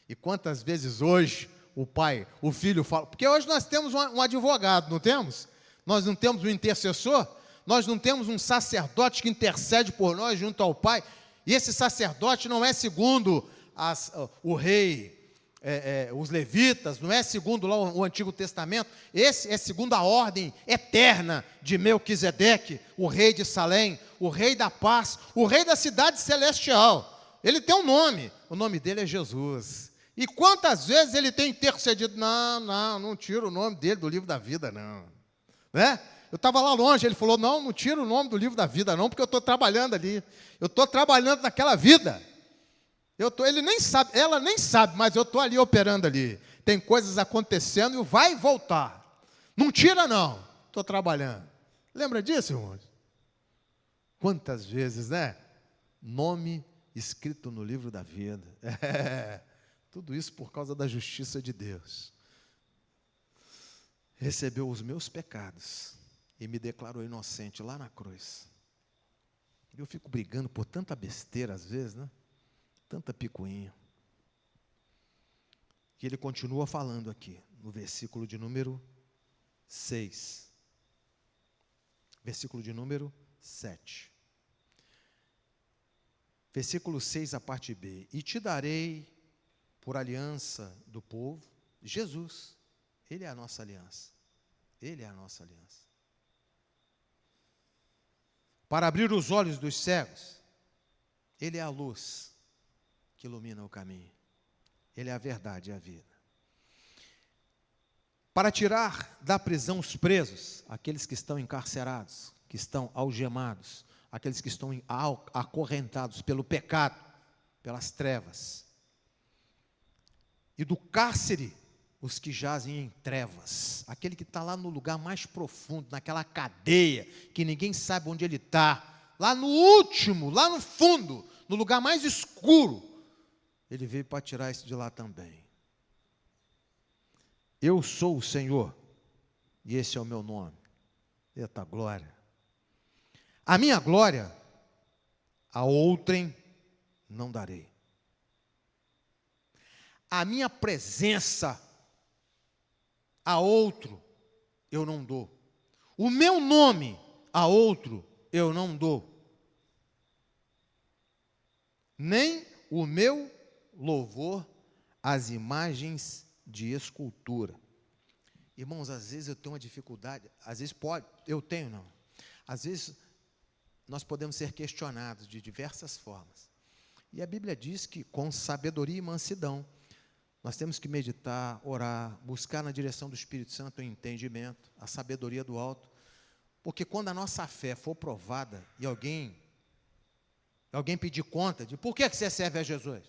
E quantas vezes hoje o pai, o filho fala, porque hoje nós temos um advogado, não temos? Nós não temos um intercessor, nós não temos um sacerdote que intercede por nós junto ao Pai, e esse sacerdote não é segundo o rei, os levitas, não é segundo lá o Antigo Testamento, esse é segundo a ordem eterna de Melquisedeque, o rei de Salém, o rei da paz, o rei da cidade celestial. Ele tem um nome, o nome dele é Jesus. E quantas vezes ele tem intercedido? Não tira o nome dele do livro da vida, não. Né? Eu estava lá longe, ele falou, não tira o nome do livro da vida não, porque eu estou trabalhando ali. Eu estou trabalhando naquela vida. Ele nem sabe, ela nem sabe, mas eu estou ali operando ali. Tem coisas acontecendo e vai voltar. Não tira não, estou trabalhando. Lembra disso, irmãos? Quantas vezes, né? Nome escrito no livro da vida. Tudo isso por causa da justiça de Deus. Recebeu os meus pecados e me declarou inocente lá na cruz. Eu fico brigando por tanta besteira às vezes, né? Tanta picuinha. E ele continua falando aqui, no versículo de número 6. Versículo de número 7. Versículo 6, a parte B. E te darei por aliança do povo, Jesus. Ele é a nossa aliança. Ele é a nossa aliança. Para abrir os olhos dos cegos, Ele é a luz que ilumina o caminho. Ele é a verdade e a vida. Para tirar da prisão os presos, aqueles que estão encarcerados, que estão algemados, aqueles que estão acorrentados pelo pecado, pelas trevas. E do cárcere, os que jazem em trevas, aquele que está lá no lugar mais profundo, naquela cadeia, que ninguém sabe onde ele está, lá no último, lá no fundo, no lugar mais escuro, ele veio para tirar isso de lá também. Eu sou o Senhor, e esse é o meu nome. Eita glória! A minha glória, a outrem não darei. A minha presença, a outro eu não dou. O meu nome a outro eu não dou. Nem o meu louvor às imagens de escultura. Irmãos, às vezes eu tenho uma dificuldade, às vezes pode, eu tenho não. Às vezes nós podemos ser questionados de diversas formas. E a Bíblia diz que com sabedoria e mansidão, nós temos que meditar, orar, buscar na direção do Espírito Santo o entendimento, a sabedoria do alto. Porque quando a nossa fé for provada e alguém pedir conta de por que você serve a Jesus?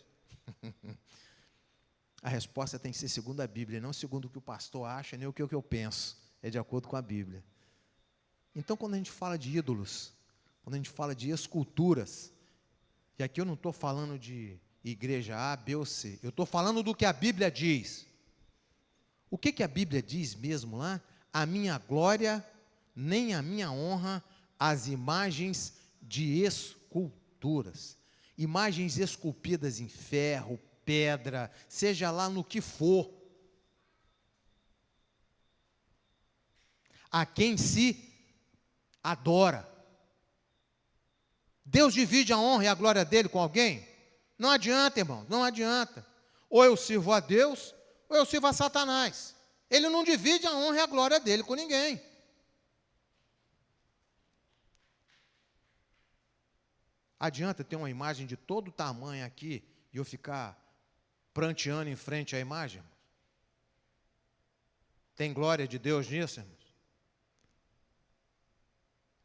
A resposta tem que ser segundo a Bíblia, não segundo o que o pastor acha, nem o que eu penso. É de acordo com a Bíblia. Então, quando a gente fala de ídolos, quando a gente fala de esculturas, e aqui eu não estou falando de igreja A, B ou C, eu estou falando do que a Bíblia diz. O que a Bíblia diz mesmo lá? A minha glória, nem a minha honra, as imagens de esculturas. Imagens esculpidas em ferro, pedra, seja lá no que for. A quem se adora. Deus divide a honra e a glória dele com alguém? Não adianta, irmão, não adianta. Ou eu sirvo a Deus, ou eu sirvo a Satanás. Ele não divide a honra e a glória dele com ninguém. Adianta ter uma imagem de todo tamanho aqui e eu ficar pranteando em frente à imagem? Tem glória de Deus nisso, irmãos?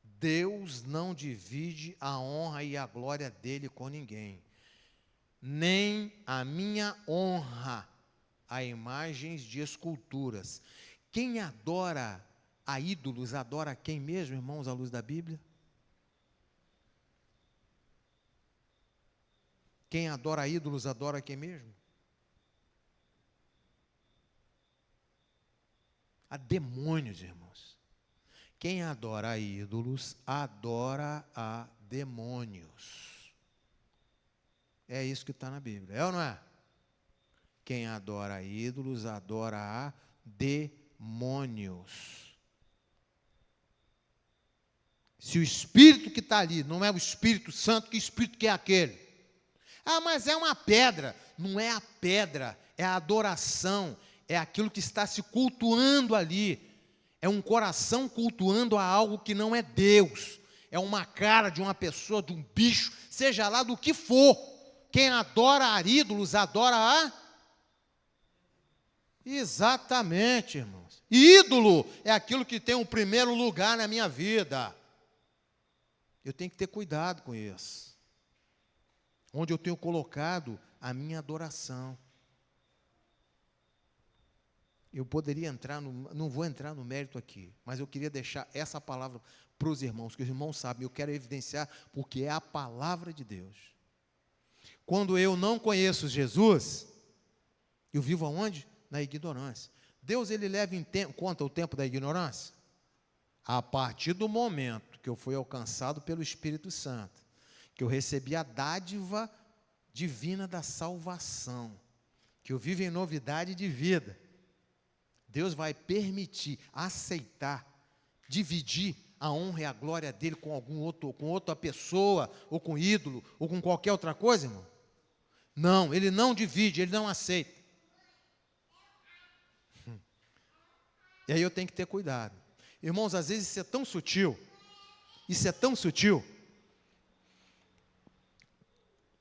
Deus não divide a honra e a glória dele com ninguém. Nem a minha honra a imagens de esculturas. Quem adora a ídolos, adora quem mesmo, irmãos, à luz da Bíblia? Quem adora ídolos, adora quem mesmo? A demônios, irmãos. Quem adora ídolos, adora a demônios. É isso que está na Bíblia, é ou não é? Quem adora ídolos, adora a demônios. Se o Espírito que está ali não é o Espírito Santo, que Espírito que é aquele? Ah, mas é uma pedra. Não é a pedra, é a adoração, é aquilo que está se cultuando ali. É um coração cultuando a algo que não é Deus. É uma cara de uma pessoa, de um bicho, seja lá do que for. Quem adora a ídolos, adora a... Exatamente, irmãos. Ídolo é aquilo que tem o primeiro lugar na minha vida. Eu tenho que ter cuidado com isso. Onde eu tenho colocado a minha adoração. Eu poderia entrar, não vou entrar no mérito aqui, mas eu queria deixar essa palavra para os irmãos, que os irmãos sabem, eu quero evidenciar, porque é a palavra de Deus. Quando eu não conheço Jesus, eu vivo aonde? Na ignorância. Deus, ele leva em conta o tempo da ignorância? A partir do momento que eu fui alcançado pelo Espírito Santo, que eu recebi a dádiva divina da salvação, que eu vivo em novidade de vida, Deus vai permitir, aceitar, dividir a honra e a glória dele com com outra pessoa, ou com ídolo, ou com qualquer outra coisa, irmão? Não, ele não divide, ele não aceita. E aí eu tenho que ter cuidado. Irmãos, às vezes isso é tão sutil,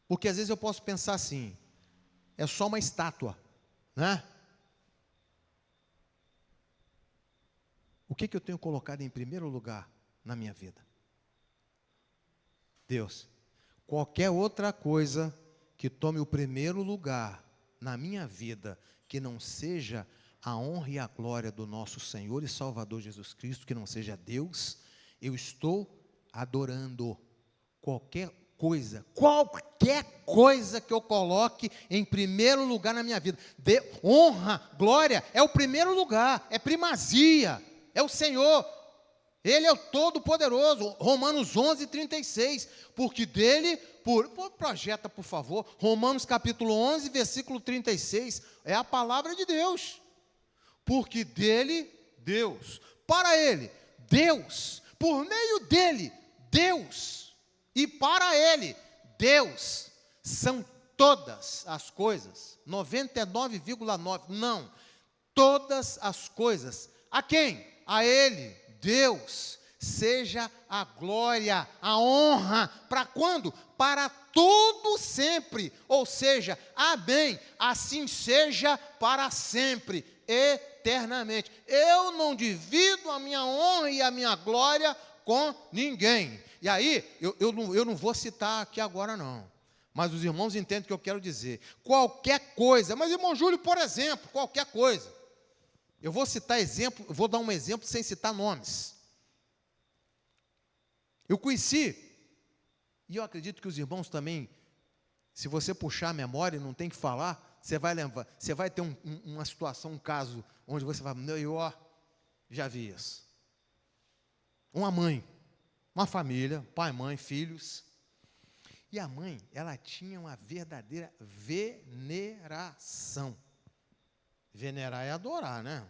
porque às vezes eu posso pensar assim, é só uma estátua, né? O que eu tenho colocado em primeiro lugar na minha vida? Deus. Qualquer outra coisa que tome o primeiro lugar na minha vida, que não seja a honra e a glória do nosso Senhor e Salvador Jesus Cristo, que não seja Deus, eu estou adorando qualquer coisa que eu coloque em primeiro lugar na minha vida. Honra, glória, é o primeiro lugar, é primazia, é o Senhor, Ele é o Todo-Poderoso. Romanos 11:36, porque dele, projeta por favor, Romanos capítulo 11, versículo 36, é a palavra de Deus, porque dele, Deus, para ele, Deus, por meio dele, Deus, e para ele, Deus, são todas as coisas, 99,9, não, todas as coisas, a quem? A ele, Deus, seja a glória, a honra, para quando? Para todo sempre, ou seja, amém, assim seja para sempre, eternamente. Eu não divido a minha honra e a minha glória com ninguém. E aí, eu não vou citar aqui agora não, mas os irmãos entendem o que eu quero dizer. Qualquer coisa, mas irmão Júlio, por exemplo, qualquer coisa. Eu vou citar exemplo, vou dar um exemplo sem citar nomes. Eu conheci, e eu acredito que os irmãos também, se você puxar a memória e não tem que falar, você vai lembrar, você vai ter uma situação, um caso, onde você vai, eu já vi isso. Uma mãe, uma família, pai, mãe, filhos, e a mãe, ela tinha uma verdadeira veneração. Venerar é adorar, né?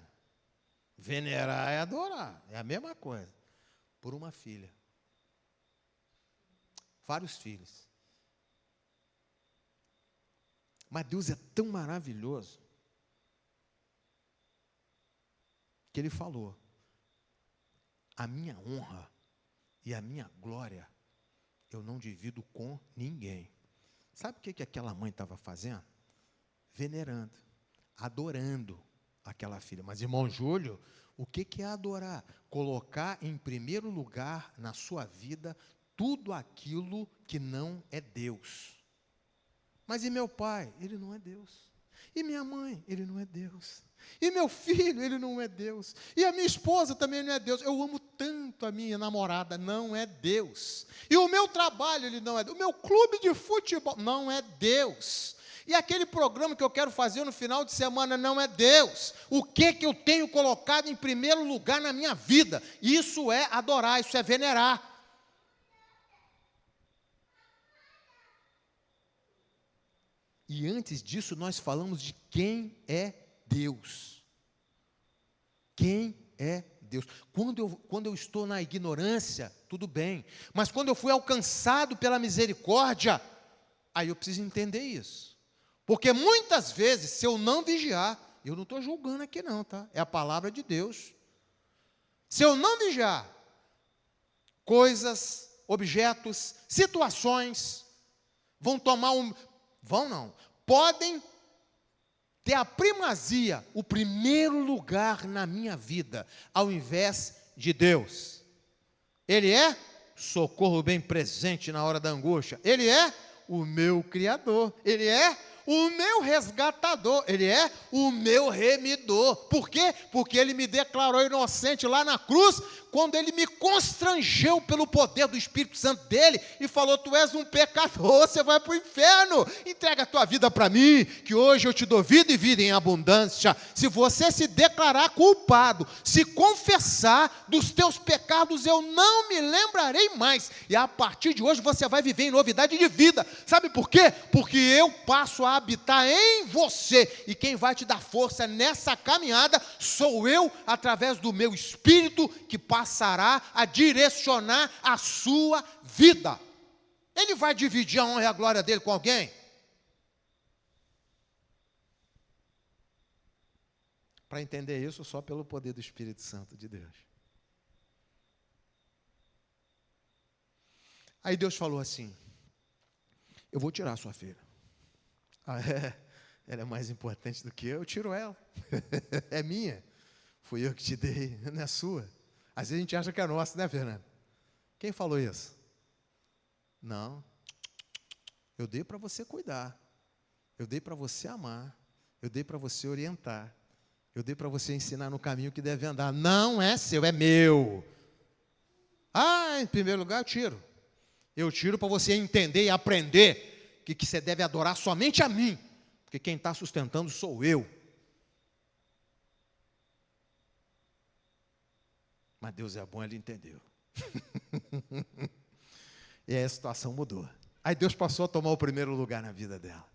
Venerar é adorar, é a mesma coisa. Por uma filha. Vários filhos. Mas Deus é tão maravilhoso que Ele falou: a minha honra e a minha glória eu não divido com ninguém. Sabe o que aquela mãe estava fazendo? Venerando, adorando aquela filha. Mas, irmão Júlio, o que é adorar? Colocar em primeiro lugar na sua vida tudo aquilo que não é Deus. Mas e meu pai? Ele não é Deus. E minha mãe? Ele não é Deus. E meu filho? Ele não é Deus. E a minha esposa também não é Deus. Eu amo tanto a minha namorada, não é Deus. E o meu trabalho, ele não é Deus. O meu clube de futebol, não é Deus. E aquele programa que eu quero fazer no final de semana não é Deus. O que eu tenho colocado em primeiro lugar na minha vida? Isso é adorar, isso é venerar. E antes disso nós falamos de quem é Deus. Quem é Deus? Quando eu estou na ignorância, tudo bem. Mas quando eu fui alcançado pela misericórdia, aí eu preciso entender isso. Porque muitas vezes, se eu não vigiar, eu não estou julgando aqui não, tá? É a palavra de Deus. Se eu não vigiar, coisas, objetos, situações, podem ter a primazia, o primeiro lugar na minha vida, ao invés de Deus. Ele é socorro bem presente na hora da angústia. Ele é o meu Criador. Ele é o meu resgatador. Ele é o meu remidor. Por quê? Porque Ele me declarou inocente lá na cruz, quando Ele me constrangeu pelo poder do Espírito Santo dEle e falou: tu és um pecador, você vai para o inferno, entrega a tua vida para mim, que hoje eu te dou vida e vida em abundância. Se você se declarar culpado, se confessar dos teus pecados, eu não me lembrarei mais, e a partir de hoje você vai viver em novidade de vida. Sabe por quê? Porque eu passo a habitar em você, e quem vai te dar força nessa caminhada sou eu, através do meu Espírito, que passará a direcionar a sua vida. Ele vai dividir a honra e a glória dele com alguém? Para entender isso, só pelo poder do Espírito Santo de Deus. Aí Deus falou assim: eu vou tirar a sua filha. Ah, é? Ela é mais importante do que eu tiro ela. É minha. Fui eu que te dei, não é sua. Às vezes a gente acha que é nossa, né, Fernando? Quem falou isso? Não. Eu dei para você cuidar. Eu dei para você amar. Eu dei para você orientar. Eu dei para você ensinar no caminho que deve andar. Não é seu, é meu. Ah, em primeiro lugar eu tiro. Eu tiro para você entender e aprender que você deve adorar somente a mim. Porque quem está sustentando sou eu. Mas Deus é bom, Ele entendeu. E aí a situação mudou. Aí Deus passou a tomar o primeiro lugar na vida dela.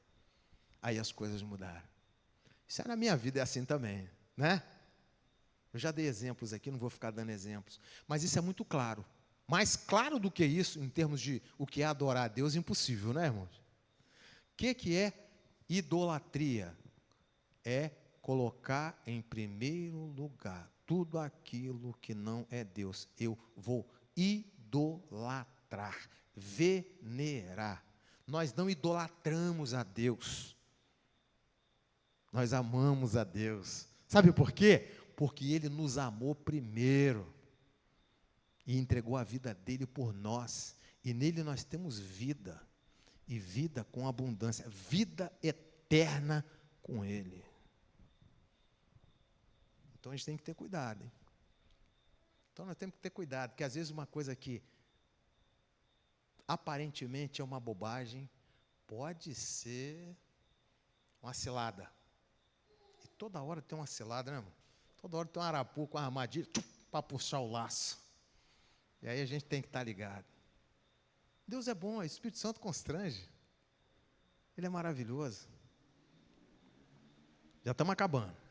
Aí as coisas mudaram. Isso é na minha vida, é assim também, né? Eu já dei exemplos aqui, não vou ficar dando exemplos. Mas isso é muito claro. Mais claro do que isso, em termos de o que é adorar a Deus, impossível, né, irmãos? O que é idolatria? É colocar em primeiro lugar tudo aquilo que não é Deus. Eu vou idolatrar, venerar. Nós não idolatramos a Deus. Nós amamos a Deus. Sabe por quê? Porque Ele nos amou primeiro e entregou a vida dele por nós. E nele nós temos vida, e vida com abundância, vida eterna com Ele. Então a gente tem que ter cuidado, hein? Então nós temos que ter cuidado, porque às vezes uma coisa que aparentemente é uma bobagem, pode ser uma cilada. E toda hora tem uma cilada, né, irmão? Toda hora tem um arapuca, uma armadilha, para puxar o laço. E aí a gente tem que estar ligado. Deus é bom, o Espírito Santo constrange. Ele é maravilhoso. Já estamos acabando.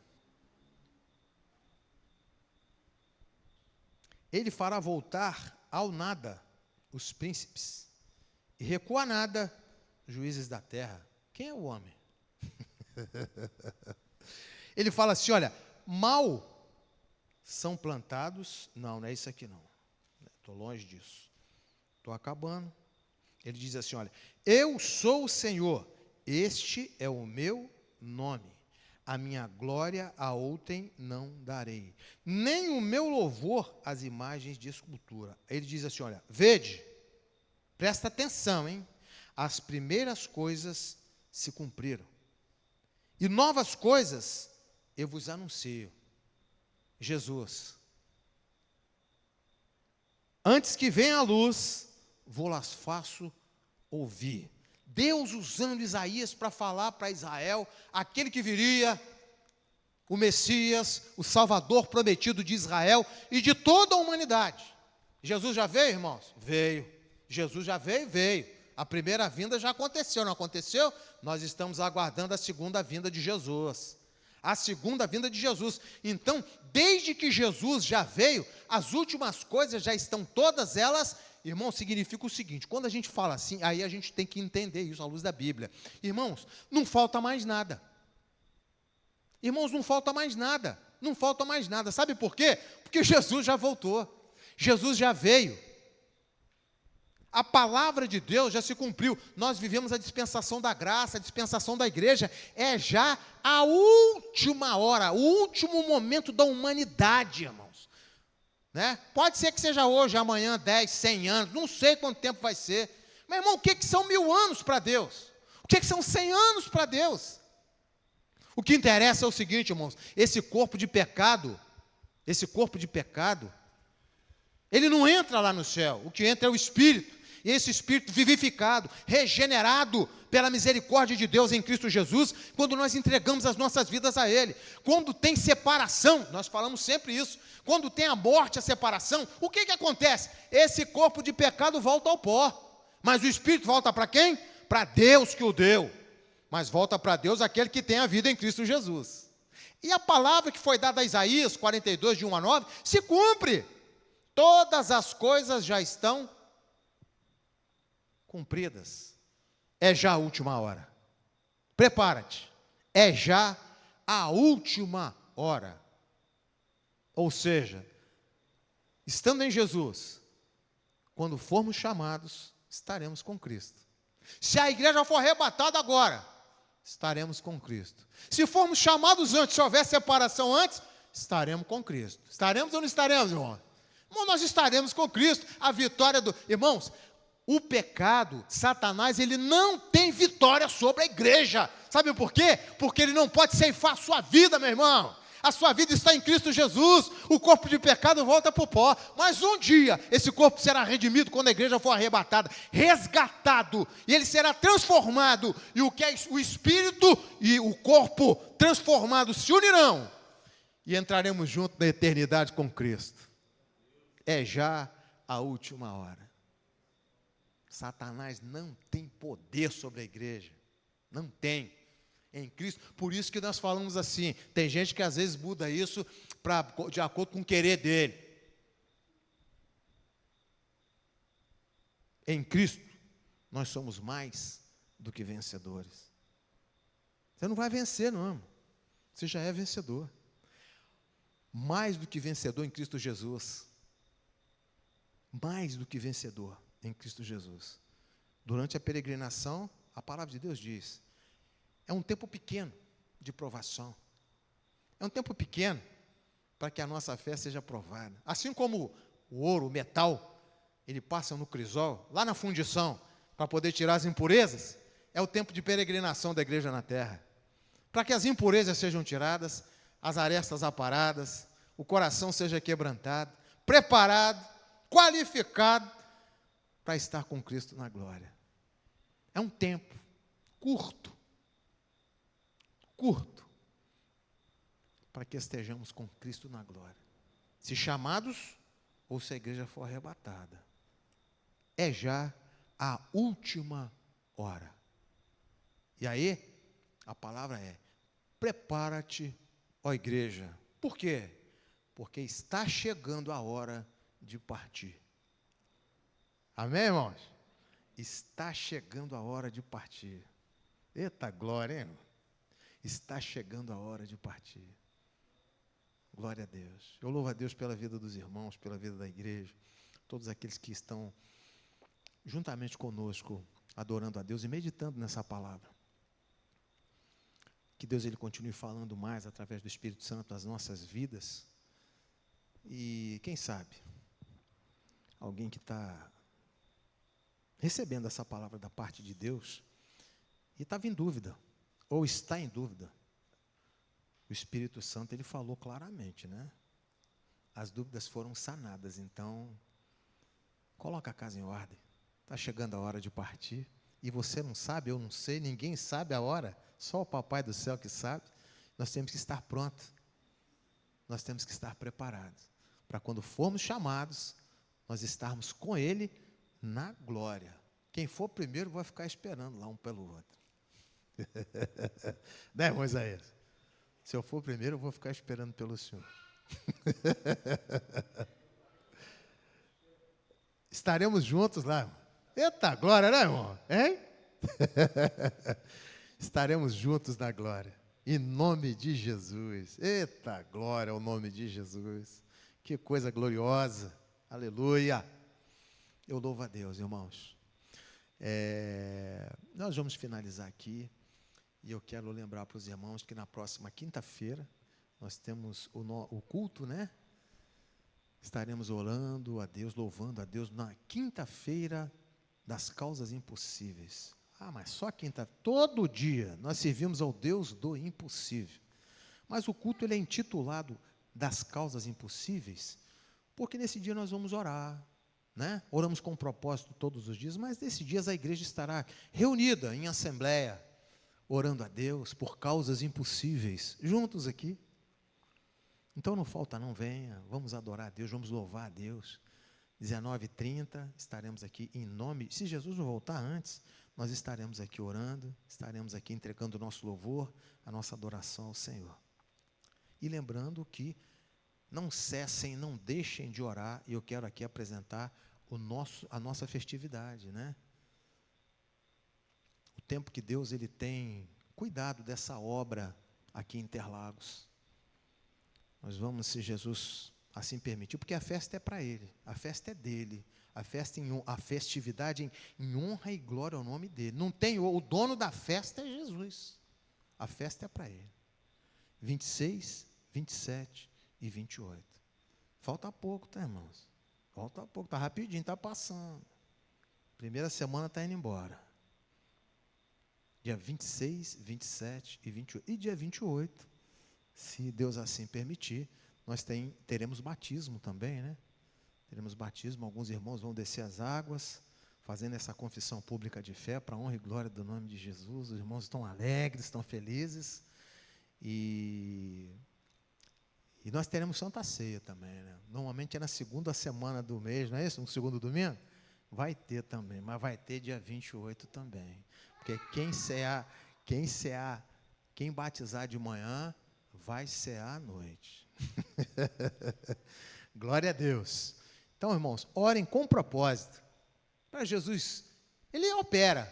Ele fará voltar ao nada os príncipes, e recua a nada juízes da terra. Quem é o homem? Ele fala assim, olha, mal são plantados, não é isso aqui não, estou longe disso, estou acabando. Ele diz assim, olha, eu sou o Senhor, este é o meu nome. A minha glória a outrem não darei, nem o meu louvor às imagens de escultura. Ele diz assim, olha, vede, presta atenção, hein? As primeiras coisas se cumpriram, e novas coisas eu vos anuncio. Jesus, antes que venha a luz, vou-las faço ouvir. Deus usando Isaías para falar para Israel, aquele que viria, o Messias, o Salvador prometido de Israel e de toda a humanidade. Jesus já veio, irmãos? Veio. Jesus já veio. A primeira vinda já aconteceu, não aconteceu? Nós estamos aguardando a segunda vinda de Jesus. A segunda vinda de Jesus. Então, desde que Jesus já veio, as últimas coisas já estão todas elas. Irmão, significa o seguinte, quando a gente fala assim, aí a gente tem que entender isso à luz da Bíblia. Irmãos, não falta mais nada. Irmãos, não falta mais nada. Não falta mais nada. Sabe por quê? Porque Jesus já voltou. Jesus já veio. A palavra de Deus já se cumpriu. Nós vivemos a dispensação da graça, a dispensação da igreja. É já a última hora, o último momento da humanidade, irmãos. Né? Pode ser que seja hoje, amanhã, 10, 100 anos, não sei quanto tempo vai ser. Mas, irmão, o que são 1000 anos para Deus? O que são 100 anos para Deus? O que interessa é o seguinte, irmãos, esse corpo de pecado, ele não entra lá no céu, o que entra é o Espírito. E esse Espírito vivificado, regenerado pela misericórdia de Deus em Cristo Jesus, quando nós entregamos as nossas vidas a Ele. Quando tem separação, nós falamos sempre isso, quando tem a morte, a separação, o que acontece? Esse corpo de pecado volta ao pó, mas o Espírito volta para quem? Para Deus que o deu, mas volta para Deus aquele que tem a vida em Cristo Jesus. E a palavra que foi dada a Isaías 42, de 1 a 9, se cumpre. Todas as coisas já estão cumpridas. É já a última hora. Prepara-te. É já a última hora. Ou seja, estando em Jesus, quando formos chamados, estaremos com Cristo. Se a igreja for arrebatada agora, estaremos com Cristo. Se formos chamados antes, se houver separação antes, estaremos com Cristo. Estaremos ou não estaremos, irmão? Irmão, nós estaremos com Cristo. A vitória do... Irmãos, o pecado, Satanás, ele não tem vitória sobre a igreja. Sabe por quê? Porque ele não pode ceifar a sua vida, meu irmão. A sua vida está em Cristo Jesus. O corpo de pecado volta para o pó. Mas um dia, esse corpo será redimido quando a igreja for arrebatada, resgatado. E ele será transformado. E o que é o espírito e o corpo transformados se unirão. E entraremos juntos na eternidade com Cristo. É já a última hora. Satanás não tem poder sobre a igreja. Não tem. Em Cristo, por isso que nós falamos assim, tem gente que às vezes muda isso de acordo com o querer dele. Em Cristo, nós somos mais do que vencedores. Você não vai vencer, não, irmão. Você já é vencedor. Mais do que vencedor em Cristo Jesus. Mais do que vencedor em Cristo Jesus. Durante a peregrinação, a palavra de Deus diz, é um tempo pequeno de provação. É um tempo pequeno para que a nossa fé seja provada. Assim como o ouro, o metal, ele passa no crisol, lá na fundição, para poder tirar as impurezas, é o tempo de peregrinação da igreja na terra. Para que as impurezas sejam tiradas, as arestas aparadas, o coração seja quebrantado, preparado, qualificado para estar com Cristo na glória. É um tempo curto, para que estejamos com Cristo na glória. Se chamados, ou se a igreja for arrebatada. É já a última hora. E aí, a palavra é, prepara-te, ó igreja. Por quê? Porque está chegando a hora de partir. Amém, irmãos? Está chegando a hora de partir. Eita glória, hein, irmão? Está chegando a hora de partir. Glória a Deus. Eu louvo a Deus pela vida dos irmãos, pela vida da igreja, todos aqueles que estão juntamente conosco, adorando a Deus e meditando nessa palavra. Que Deus ele continue falando mais através do Espírito Santo nas nossas vidas. E quem sabe, alguém que está recebendo essa palavra da parte de Deus e estava em dúvida, ou está em dúvida. O Espírito Santo, ele falou claramente, né? As dúvidas foram sanadas, então, coloca a casa em ordem. Está chegando a hora de partir, e você não sabe, eu não sei, ninguém sabe a hora, só o Papai do Céu que sabe. Nós temos que estar prontos, nós temos que estar preparados, para quando formos chamados, nós estarmos com Ele na glória. Quem for primeiro vai ficar esperando lá um pelo outro. Né, Moisés? Se eu for primeiro, eu vou ficar esperando pelo Senhor. Estaremos juntos lá, irmão. Eita, glória, né, irmão? Hein? Estaremos juntos na glória. Em nome de Jesus. Eita, glória ao nome de Jesus. Que coisa gloriosa. Aleluia. Eu louvo a Deus, irmãos. Nós vamos finalizar aqui, e eu quero lembrar para os irmãos que na próxima quinta-feira nós temos o culto, né? Estaremos orando a Deus, louvando a Deus na quinta-feira das causas impossíveis. Mas só quinta, todo dia nós servimos ao Deus do impossível. Mas o culto ele é intitulado das causas impossíveis, porque nesse dia nós vamos orar, né? Oramos com propósito todos os dias, mas nesses dias a igreja estará reunida em assembleia, orando a Deus por causas impossíveis, juntos aqui. Então não falta não, venha, vamos adorar a Deus, vamos louvar a Deus. 19h30 estaremos aqui em nome, se Jesus não voltar antes, nós estaremos aqui orando, estaremos aqui entregando o nosso louvor, a nossa adoração ao Senhor. E lembrando que não cessem, não deixem de orar, e eu quero aqui apresentar a nossa festividade, né? O tempo que Deus ele tem cuidado dessa obra aqui em Interlagos. Nós vamos, se Jesus assim permitir, porque a festa é para Ele, a festa é dEle, a festividade em honra e glória ao nome dEle. Não tem, o dono da festa é Jesus, a festa é para Ele. 26, 27 e 28. Falta pouco, tá, irmãos? Falta pouco, está rapidinho, está passando. Primeira semana está indo embora. Dia 26, 27 e 28. E dia 28, se Deus assim permitir, nós teremos batismo também, né? Teremos batismo, alguns irmãos vão descer as águas, fazendo essa confissão pública de fé, para a honra e glória do nome de Jesus. Os irmãos estão alegres, estão felizes. E nós teremos Santa Ceia também, né? Normalmente é na segunda semana do mês, não é isso? No segundo domingo? Vai ter também, mas vai ter dia 28 também. Porque quem batizar de manhã, vai cear à noite. Glória a Deus. Então, irmãos, orem com propósito. Para Jesus, Ele opera,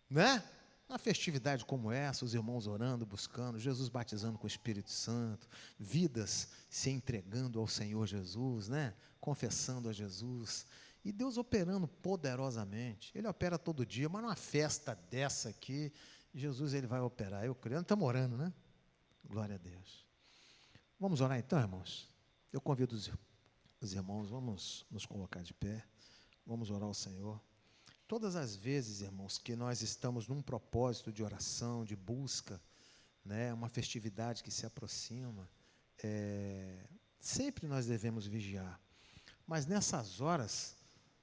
né? Uma festividade como essa, os irmãos orando, buscando, Jesus batizando com o Espírito Santo, vidas se entregando ao Senhor Jesus, né? Confessando a Jesus, e Deus operando poderosamente. Ele opera todo dia, mas numa festa dessa aqui, Jesus ele vai operar. Eu creio, estamos orando, né? Glória a Deus. Vamos orar então, irmãos? Eu convido os irmãos, vamos nos colocar de pé, vamos orar ao Senhor. Todas as vezes, irmãos, que nós estamos num propósito de oração, de busca, né, uma festividade que se aproxima, sempre nós devemos vigiar. Mas nessas horas,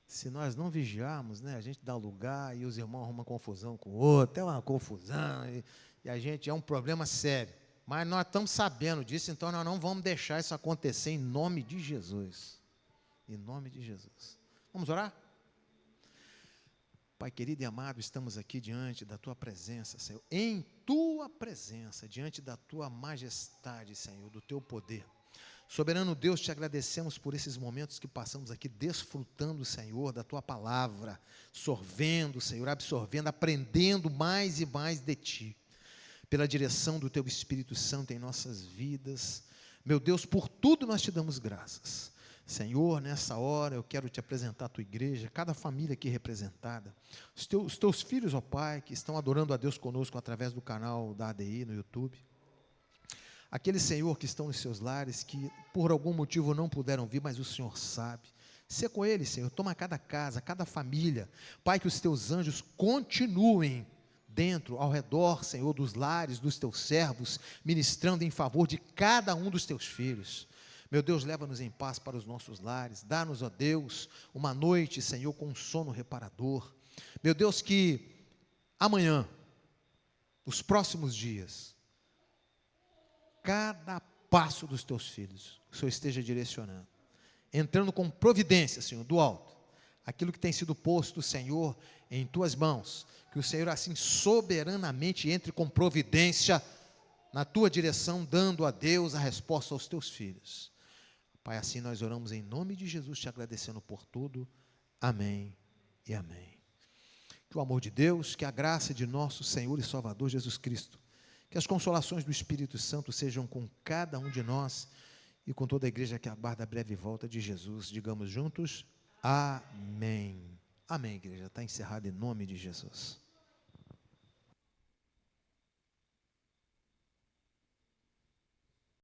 se nós não vigiarmos, né, a gente dá lugar e os irmãos arrumam confusão com o outro, é uma confusão, e a gente é um problema sério. Mas nós estamos sabendo disso, então nós não vamos deixar isso acontecer em nome de Jesus. Em nome de Jesus. Vamos orar? Pai querido e amado, estamos aqui diante da Tua presença, Senhor, em Tua presença, diante da Tua majestade, Senhor, do Teu poder. Soberano Deus, te agradecemos por esses momentos que passamos aqui desfrutando, Senhor, da Tua palavra, sorvendo, Senhor, absorvendo, aprendendo mais e mais de Ti, pela direção do Teu Espírito Santo em nossas vidas. Meu Deus, por tudo nós te damos graças. Senhor, nessa hora eu quero te apresentar a Tua igreja, cada família aqui representada, os teus filhos, ó Pai, que estão adorando a Deus conosco através do canal da ADI no YouTube, aqueles, Senhor, que estão nos seus lares, que por algum motivo não puderam vir, mas o Senhor sabe. Sê com eles, Senhor, toma cada casa, cada família, Pai, que os Teus anjos continuem dentro, ao redor, Senhor, dos lares dos Teus servos, ministrando em favor de cada um dos Teus filhos. Meu Deus, leva-nos em paz para os nossos lares, dá-nos, ó Deus, uma noite, Senhor, com um sono reparador. Meu Deus, que amanhã, os próximos dias, cada passo dos Teus filhos, o Senhor esteja direcionando, entrando com providência, Senhor, do alto, aquilo que tem sido posto, Senhor, em Tuas mãos, que o Senhor assim soberanamente entre com providência na Tua direção, dando a Deus a resposta aos Teus filhos. Pai, assim nós oramos em nome de Jesus, te agradecendo por tudo. Amém e amém. Que o amor de Deus, que a graça de nosso Senhor e Salvador Jesus Cristo, que as consolações do Espírito Santo sejam com cada um de nós e com toda a igreja que aguarda a breve volta de Jesus. Digamos juntos, Amém. Amém, igreja. Está encerrado em nome de Jesus.